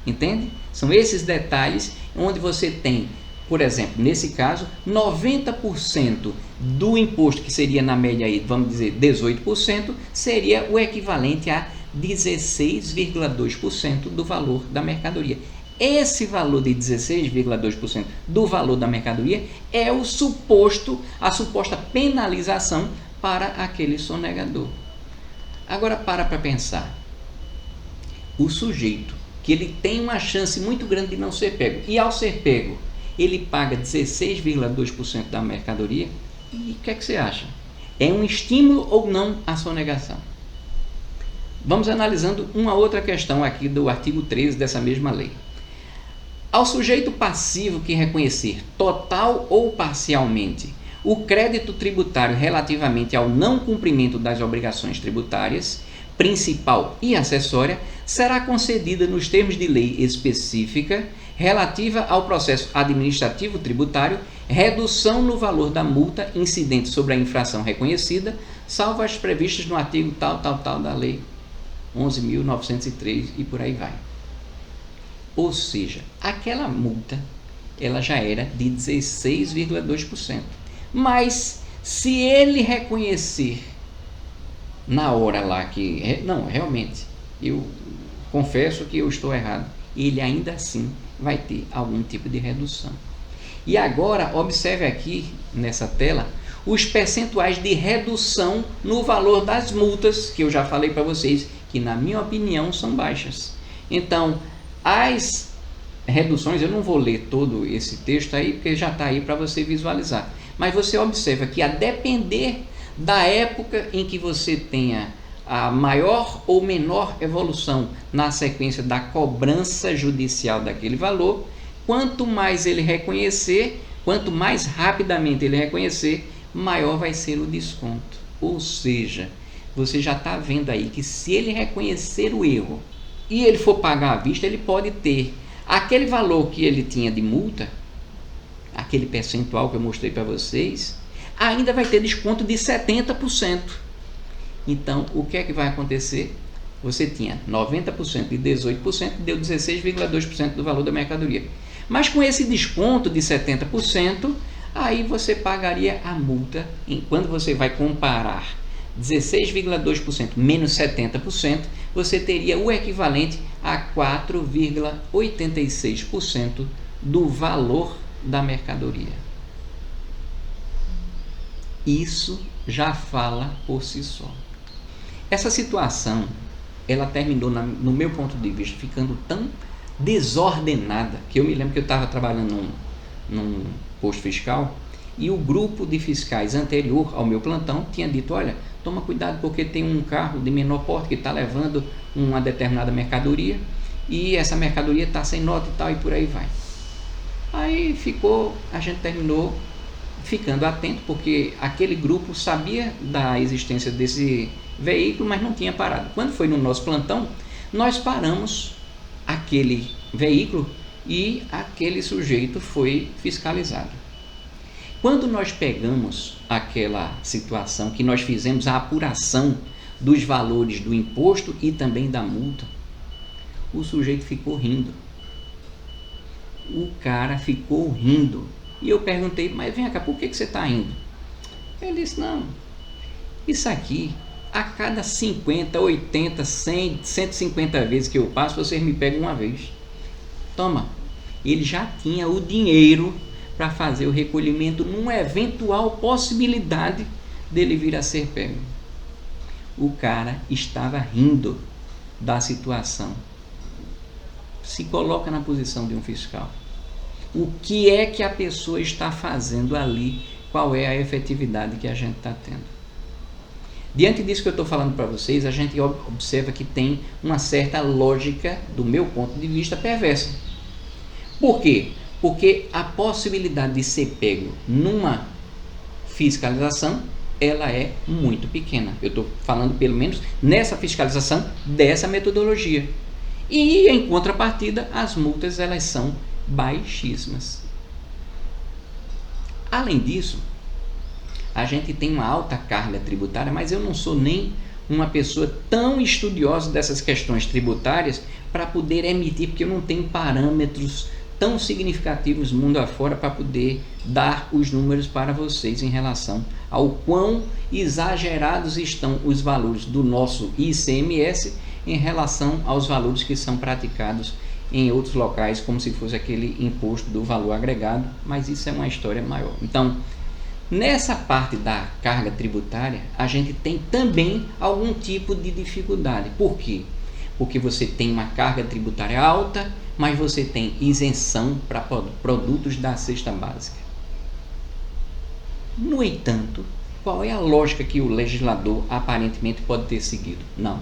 Entende? São esses detalhes onde você tem, por exemplo, nesse caso, 90% do imposto, que seria na média aí, vamos dizer 18%, seria o equivalente a 16,2% do valor da mercadoria. Esse valor de 16,2% do valor da mercadoria é a suposta penalização para aquele sonegador. Agora para pensar. O sujeito que ele tem uma chance muito grande de não ser pego, e ao ser pego, ele paga 16,2% da mercadoria, e o que é que você acha? É um estímulo ou não à sonegação? Vamos analisando uma outra questão aqui do artigo 13 dessa mesma lei. Ao sujeito passivo que reconhecer, total ou parcialmente, o crédito tributário relativamente ao não cumprimento das obrigações tributárias, principal e acessória, será concedida nos termos de lei específica relativa ao processo administrativo tributário, redução no valor da multa incidente sobre a infração reconhecida, salvo as previstas no artigo tal da lei 11.903 e por aí vai. Ou seja, aquela multa ela já era de 16,2%. Mas se ele reconhecer na hora lá que, não, realmente, eu confesso que eu estou errado, ele ainda assim vai ter algum tipo de redução. E agora, observe aqui nessa tela, os percentuais de redução no valor das multas, que eu já falei para vocês, que na minha opinião são baixas. Então, as reduções, eu não vou ler todo esse texto aí, porque já está aí para você visualizar. Mas você observa que a depender da época em que você tenha a maior ou menor evolução na sequência da cobrança judicial daquele valor, quanto mais ele reconhecer, quanto mais rapidamente ele reconhecer, maior vai ser o desconto. Ou seja, você já está vendo aí que se ele reconhecer o erro e ele for pagar à vista, ele pode ter aquele valor que ele tinha de multa, aquele percentual que eu mostrei para vocês, ainda vai ter desconto de 70%. Então, o que é que vai acontecer? Você tinha 90% e 18%, deu 16,2% do valor da mercadoria. Mas com esse desconto de 70%, aí você pagaria a multa, quando você vai comparar 16,2% menos 70%, você teria o equivalente a 4,86% do valor da mercadoria. Isso já fala por si só. Essa situação, ela terminou, no meu ponto de vista, ficando tão desordenada, que eu me lembro que eu estava trabalhando num posto fiscal, e o grupo de fiscais anterior ao meu plantão tinha dito: olha, toma cuidado porque tem um carro de menor porte que está levando uma determinada mercadoria, e essa mercadoria está sem nota e tal, e por aí vai. Aí a gente terminou ficando atento, porque aquele grupo sabia da existência desse veículo, mas não tinha parado. Quando foi no nosso plantão, nós paramos aquele veículo e aquele sujeito foi fiscalizado. Quando nós pegamos aquela situação que nós fizemos a apuração dos valores do imposto e também da multa, o sujeito ficou rindo. O cara ficou rindo. E eu perguntei: mas vem cá, por que você está rindo? Ele disse: não, isso aqui, a cada 50, 80, 100, 150 vezes que eu passo, vocês me pegam uma vez. Toma. Ele já tinha o dinheiro para fazer o recolhimento numa eventual possibilidade dele vir a ser pego. O cara estava rindo da situação. Se coloca na posição de um fiscal. O que é que a pessoa está fazendo ali? Qual é a efetividade que a gente está tendo? Diante disso que eu estou falando para vocês, a gente observa que tem uma certa lógica, do meu ponto de vista, perversa. Por quê? Porque a possibilidade de ser pego numa fiscalização ela é muito pequena. Eu estou falando pelo menos nessa fiscalização dessa metodologia. E em contrapartida, as multas elas são baixíssimas. Além disso, a gente tem uma alta carga tributária, mas eu não sou nem uma pessoa tão estudiosa dessas questões tributárias para poder emitir, porque eu não tenho parâmetros tão significativos mundo afora para poder dar os números para vocês em relação ao quão exagerados estão os valores do nosso ICMS em relação aos valores que são praticados em outros locais, como se fosse aquele imposto do valor agregado, mas isso é uma história maior. Então, nessa parte da carga tributária, a gente tem também algum tipo de dificuldade. Por quê? Porque você tem uma carga tributária alta, mas você tem isenção para produtos da cesta básica. No entanto, qual é a lógica que o legislador aparentemente pode ter seguido? Não.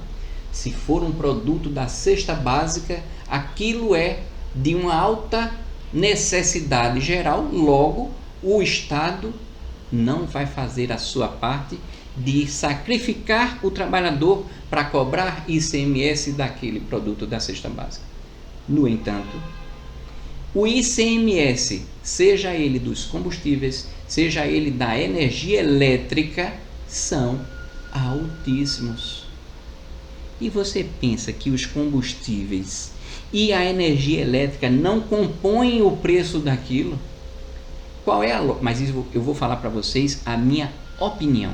Se for um produto da cesta básica, aquilo é de uma alta necessidade geral, logo o Estado não vai fazer a sua parte de sacrificar o trabalhador para cobrar ICMS daquele produto da cesta básica. No entanto, o ICMS, seja ele dos combustíveis, seja ele da energia elétrica, são altíssimos. E você pensa que os combustíveis e a energia elétrica não compõem o preço daquilo? Qual é a lógica? Mas eu vou falar para vocês a minha opinião.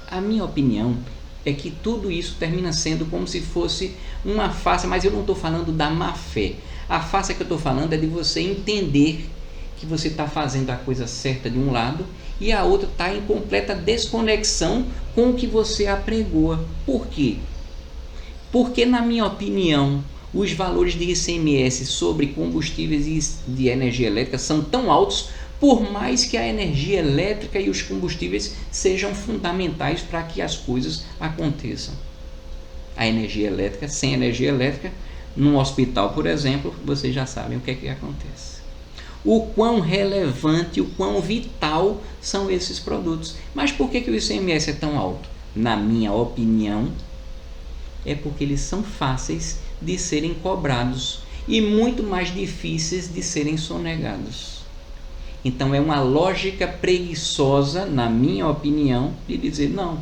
A minha opinião é que tudo isso termina sendo como se fosse uma farsa, mas eu não estou falando da má fé. A farsa que eu estou falando é de você entender que você está fazendo a coisa certa de um lado e a outra está em completa desconexão com o que você apregoa. Por quê? Porque, na minha opinião, os valores de ICMS sobre combustíveis e de energia elétrica são tão altos, por mais que a energia elétrica e os combustíveis sejam fundamentais para que as coisas aconteçam. A energia elétrica, sem energia elétrica, num hospital, por exemplo, vocês já sabem o que é que acontece. O quão relevante, o quão vital são esses produtos. Mas por que o ICMS é tão alto? Na minha opinião, é porque eles são fáceis de serem cobrados e muito mais difíceis de serem sonegados. Então é uma lógica preguiçosa, na minha opinião, de dizer, não,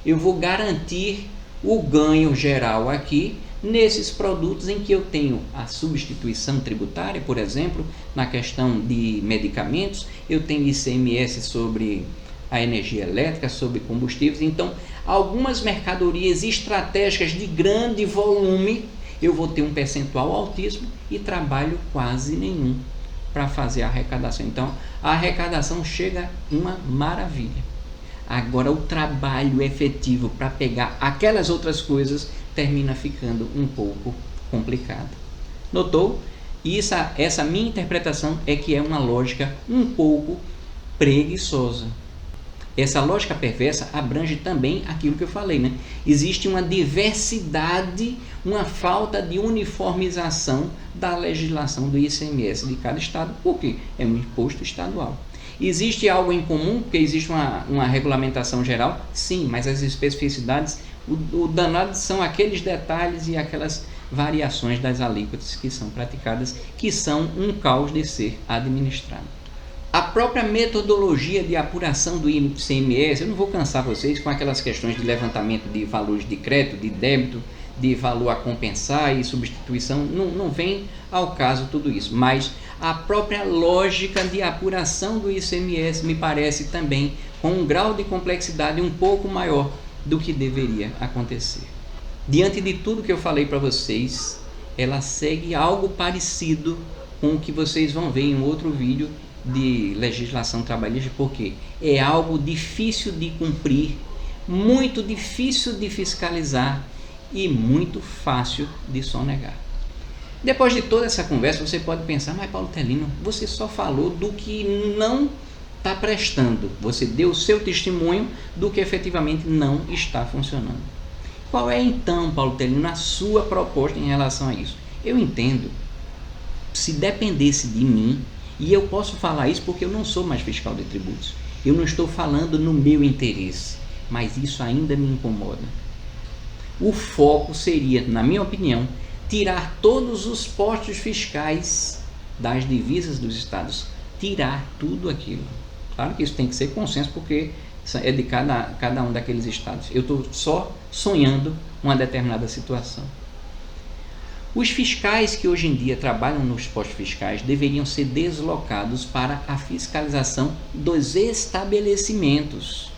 eu vou garantir o ganho geral aqui nesses produtos em que eu tenho a substituição tributária, por exemplo, na questão de medicamentos, eu tenho ICMS sobre a energia elétrica, sobre combustíveis. Então, algumas mercadorias estratégicas de grande volume, eu vou ter um percentual altíssimo e trabalho quase nenhum para fazer a arrecadação. Então, a arrecadação chega uma maravilha. Agora, o trabalho efetivo para pegar aquelas outras coisas termina ficando um pouco complicado. Notou? E essa minha interpretação é que é uma lógica um pouco preguiçosa. Essa lógica perversa abrange também aquilo que eu falei, né? Existe uma diversidade, uma falta de uniformização da legislação do ICMS de cada estado, porque é um imposto estadual. Existe algo em comum, porque existe uma regulamentação geral? Sim, mas as especificidades, o danado são aqueles detalhes e aquelas variações das alíquotas que são praticadas, que são um caos de ser administrado. A própria metodologia de apuração do ICMS, eu não vou cansar vocês com aquelas questões de levantamento de valores de crédito, de débito, de valor a compensar e substituição, não vem ao caso tudo isso, mas a própria lógica de apuração do ICMS me parece também com um grau de complexidade um pouco maior do que deveria acontecer. Diante de tudo que eu falei para vocês, ela segue algo parecido com o que vocês vão ver em outro vídeo de legislação trabalhista, porque é algo difícil de cumprir, muito difícil de fiscalizar e muito fácil de sonegar. Depois de toda essa conversa, você pode pensar, mas Paulo Tellino, você só falou do que não está prestando, você deu o seu testemunho do que efetivamente não está funcionando. Qual é então, Paulo Tellino, a sua proposta em relação a isso? Eu entendo, se dependesse de mim, e eu posso falar isso porque eu não sou mais fiscal de tributos. Eu não estou falando no meu interesse. mas isso ainda me incomoda. O foco seria, na minha opinião, tirar todos os postos fiscais das divisas dos estados, tirar tudo aquilo. Claro que isso tem que ser consenso, porque é de cada um daqueles estados. Eu estou só sonhando uma determinada situação. Os fiscais que hoje em dia trabalham nos postos fiscais deveriam ser deslocados para a fiscalização dos estabelecimentos.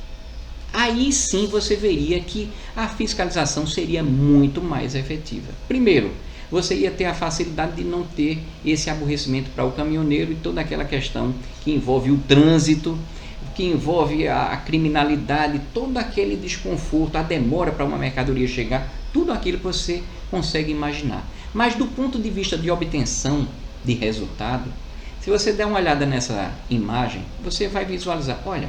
Aí sim você veria que a fiscalização seria muito mais efetiva. Primeiro, você ia ter a facilidade de não ter esse aborrecimento para o caminhoneiro e toda aquela questão que envolve o trânsito, que envolve a criminalidade, todo aquele desconforto, a demora para uma mercadoria chegar, tudo aquilo que você consegue imaginar. Mas do ponto de vista de obtenção de resultado, se você der uma olhada nessa imagem, você vai visualizar, olha,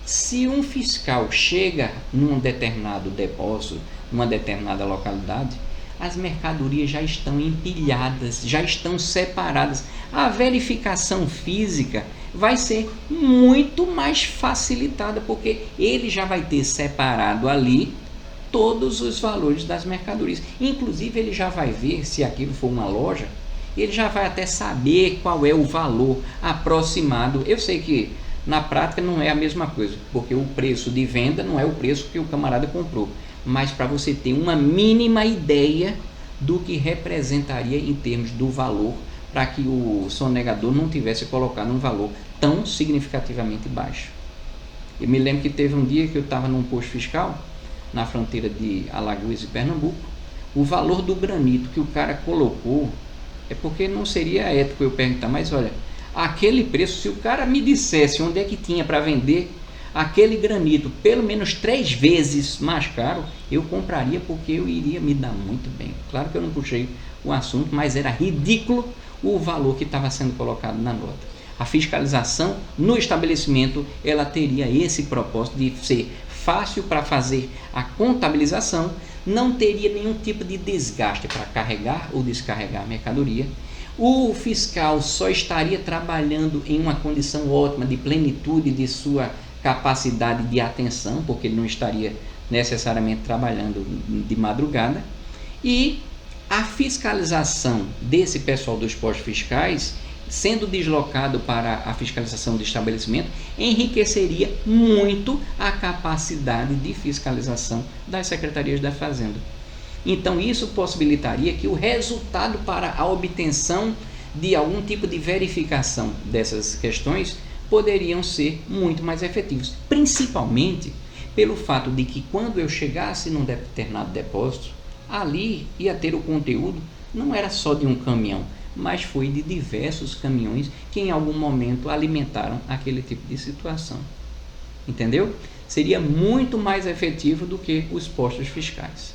se um fiscal chega num determinado depósito, numa determinada localidade, as mercadorias já estão empilhadas, já estão separadas. A verificação física vai ser muito mais facilitada, porque ele já vai ter separado ali todos os valores das mercadorias. Inclusive, ele já vai ver, se aquilo for uma loja, ele já vai até saber qual é o valor aproximado. Eu sei que na prática não é a mesma coisa, porque o preço de venda não é o preço que o camarada comprou, mas para você ter uma mínima ideia do que representaria em termos do valor, para que o sonegador não tivesse colocado um valor tão significativamente baixo. Eu me lembro que teve um dia que eu estava num posto fiscal, na fronteira de Alagoas e Pernambuco, o valor do granito que o cara colocou, é porque não seria ético eu perguntar, mas olha, aquele preço, se o cara me dissesse onde é que tinha para vender aquele granito pelo menos 3 vezes mais caro, eu compraria, porque eu iria me dar muito bem. Claro que eu não puxei o assunto, mas era ridículo o valor que estava sendo colocado na nota. A fiscalização no estabelecimento, ela teria esse propósito de ser fácil para fazer a contabilização, não teria nenhum tipo de desgaste para carregar ou descarregar a mercadoria. O fiscal só estaria trabalhando em uma condição ótima de plenitude de sua capacidade de atenção, porque ele não estaria necessariamente trabalhando de madrugada, e a fiscalização desse pessoal dos postos fiscais, sendo deslocado para a fiscalização do estabelecimento, enriqueceria muito a capacidade de fiscalização das secretarias da Fazenda. Então isso possibilitaria que o resultado para a obtenção de algum tipo de verificação dessas questões poderiam ser muito mais efetivos, principalmente pelo fato de que quando eu chegasse num determinado depósito, ali ia ter o conteúdo, não era só de um caminhão, mas foi de diversos caminhões que em algum momento alimentaram aquele tipo de situação. Entendeu? Seria muito mais efetivo do que os postos fiscais.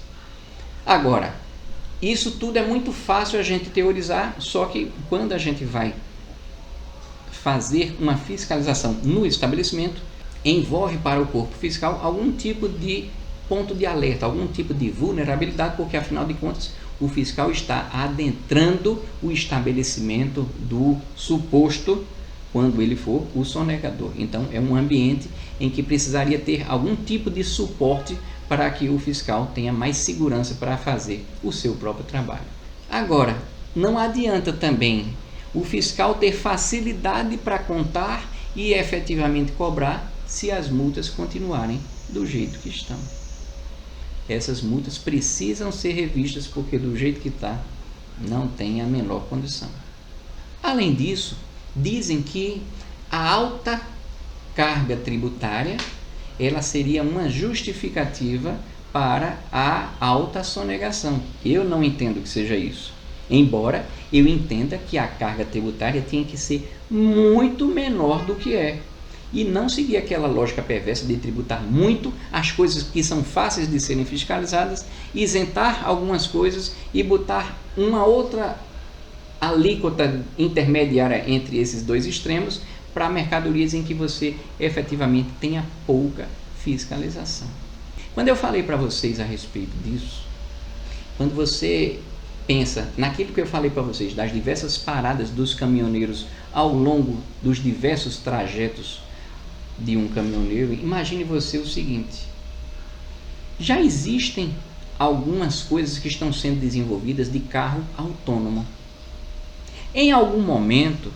Agora, isso tudo é muito fácil a gente teorizar, só que quando a gente vai fazer uma fiscalização no estabelecimento, envolve para o corpo fiscal algum tipo de ponto de alerta, algum tipo de vulnerabilidade, porque afinal de contas o fiscal está adentrando o estabelecimento do suposto, quando ele for o sonegador. Então é um ambiente em que precisaria ter algum tipo de suporte para que o fiscal tenha mais segurança para fazer o seu próprio trabalho. Agora, não adianta também o fiscal ter facilidade para contar e efetivamente cobrar se as multas continuarem do jeito que estão. Essas multas precisam ser revistas, porque do jeito que está, não tem a menor condição. Além disso, dizem que a alta carga tributária, ela seria uma justificativa para a alta sonegação. Eu não entendo que seja isso, embora eu entenda que a carga tributária tinha que ser muito menor do que é, e não seguir aquela lógica perversa de tributar muito as coisas que são fáceis de serem fiscalizadas, isentar algumas coisas e botar uma outra alíquota intermediária entre esses dois extremos para mercadorias em que você efetivamente tenha pouca fiscalização. Quando eu falei para vocês a respeito disso, quando você pensa naquilo que eu falei para vocês, das diversas paradas dos caminhoneiros ao longo dos diversos trajetos de um caminhoneiro, imagine você o seguinte: Já existem algumas coisas que estão sendo desenvolvidas de carro autônomo. Em algum momento,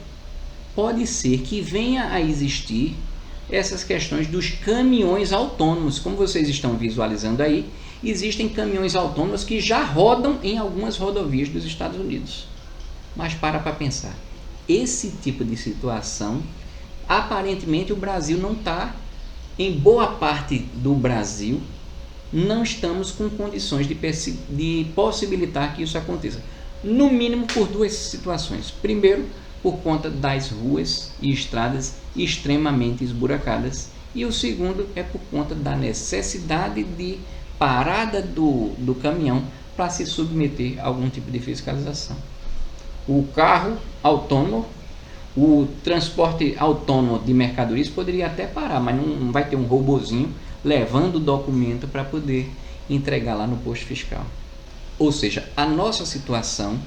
pode ser que venha a existir essas questões dos caminhões autônomos. Como vocês estão visualizando aí, existem caminhões autônomos que já rodam em algumas rodovias dos Estados Unidos. Mas para pensar, esse tipo de situação, aparentemente o Brasil não está, em boa parte do Brasil, não estamos com condições de possibilitar que isso aconteça. No mínimo por duas situações. Primeiro, por conta das ruas e estradas extremamente esburacadas. E o segundo é por conta da necessidade de parada do caminhão para se submeter a algum tipo de fiscalização. O carro autônomo, o transporte autônomo de mercadorias poderia até parar, mas não vai ter um robozinho levando o documento para poder entregar lá no posto fiscal. Ou seja, a nossa situação,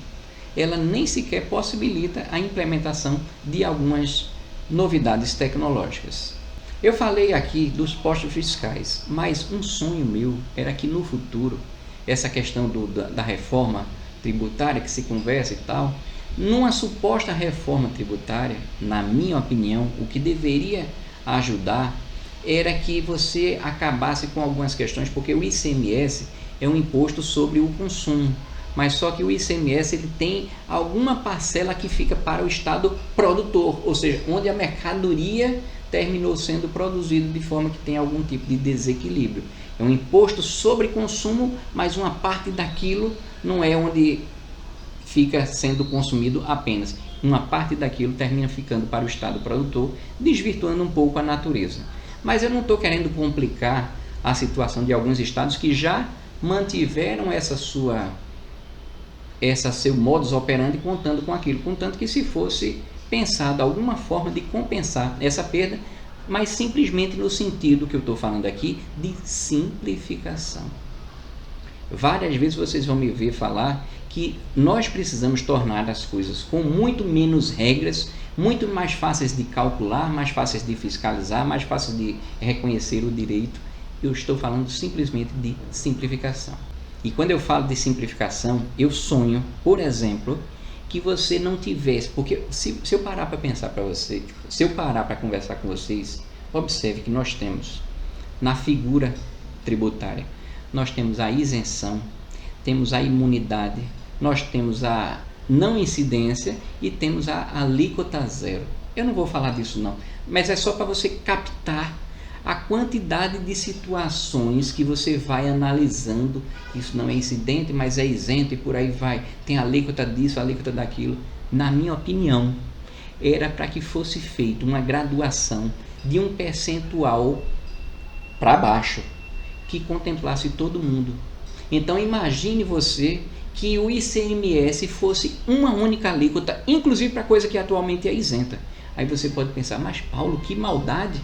ela nem sequer possibilita a implementação de algumas novidades tecnológicas. Eu falei aqui dos postos fiscais, mas um sonho meu era que no futuro, essa questão da reforma tributária que se conversa e tal, numa suposta reforma tributária, na minha opinião, o que deveria ajudar era que você acabasse com algumas questões, porque o ICMS é um imposto sobre o consumo, mas só que o ICMS ele tem alguma parcela que fica para o estado produtor, ou seja, onde a mercadoria terminou sendo produzida de forma que tem algum tipo de desequilíbrio. É um imposto sobre consumo, mas uma parte daquilo não é onde fica sendo consumido apenas. Uma parte daquilo termina ficando para o estado produtor, desvirtuando um pouco a natureza. Mas eu não estou querendo complicar a situação de alguns estados que já mantiveram seu modus operandi contando com aquilo, contanto que se fosse pensado alguma forma de compensar essa perda, mas simplesmente no sentido que eu estou falando aqui de simplificação. Várias vezes vocês vão me ver falar que nós precisamos tornar as coisas com muito menos regras, muito mais fáceis de calcular, mais fáceis de fiscalizar, mais fáceis de reconhecer o direito. Eu estou falando simplesmente de simplificação. E quando eu falo de simplificação, eu sonho, por exemplo, que você não tivesse, porque se eu parar para pensar para você, se eu parar para conversar com vocês, observe que nós temos na figura tributária, nós temos a isenção, temos a imunidade, nós temos a não incidência e temos a alíquota zero. Eu não vou falar disso não, mas é só para você captar a quantidade de situações que você vai analisando. Isso não é incidente, mas é isento e por aí vai. Tem alíquota disso, alíquota daquilo. Na minha opinião, era para que fosse feita uma graduação de um percentual para baixo, que contemplasse todo mundo. Então imagine você que o ICMS fosse uma única alíquota, inclusive para coisa que atualmente é isenta. Aí você pode pensar, mas Paulo, que maldade!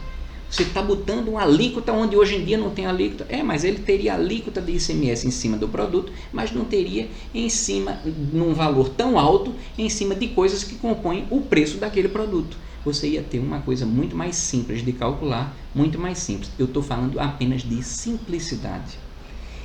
Você está botando uma alíquota onde hoje em dia não tem alíquota. Mas ele teria alíquota de ICMS em cima do produto, mas não teria em cima, num valor tão alto, em cima de coisas que compõem o preço daquele produto. Você ia ter uma coisa muito mais simples de calcular, muito mais simples. Eu estou falando apenas de simplicidade.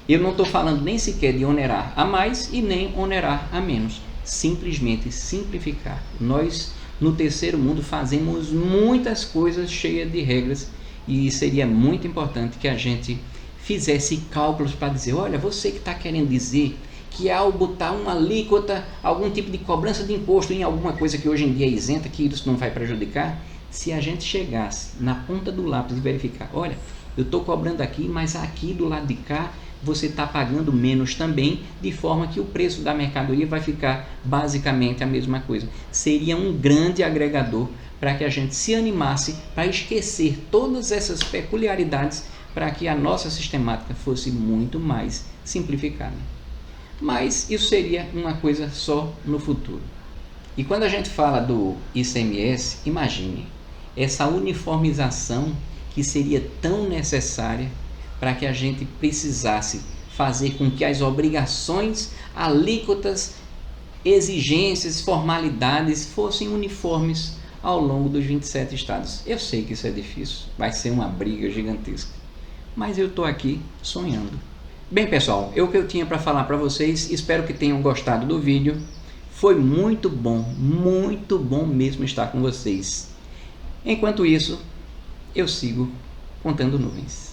Eu não estou falando nem sequer de onerar a mais e nem onerar a menos. Simplesmente simplificar. Nós, no terceiro mundo, fazemos muitas coisas cheias de regras e seria muito importante que a gente fizesse cálculos para dizer, olha, você que está querendo dizer que ao botar uma alíquota, algum tipo de cobrança de imposto em alguma coisa que hoje em dia é isenta, que isso não vai prejudicar, se a gente chegasse na ponta do lápis e verificar, olha, eu estou cobrando aqui, mas aqui do lado de cá você está pagando menos também, de forma que o preço da mercadoria vai ficar basicamente a mesma coisa. Seria um grande agregador para que a gente se animasse para esquecer todas essas peculiaridades, para que a nossa sistemática fosse muito mais simplificada. Mas isso seria uma coisa só no futuro. E quando a gente fala do ICMS, imagine essa uniformização que seria tão necessária para que a gente precisasse fazer com que as obrigações, alíquotas, exigências, formalidades fossem uniformes ao longo dos 27 estados. Eu sei que isso é difícil, vai ser uma briga gigantesca, mas eu estou aqui sonhando. Bem, pessoal, é o que eu tinha para falar para vocês. Espero que tenham gostado do vídeo. Foi muito bom mesmo estar com vocês. Enquanto isso, eu sigo contando nuvens.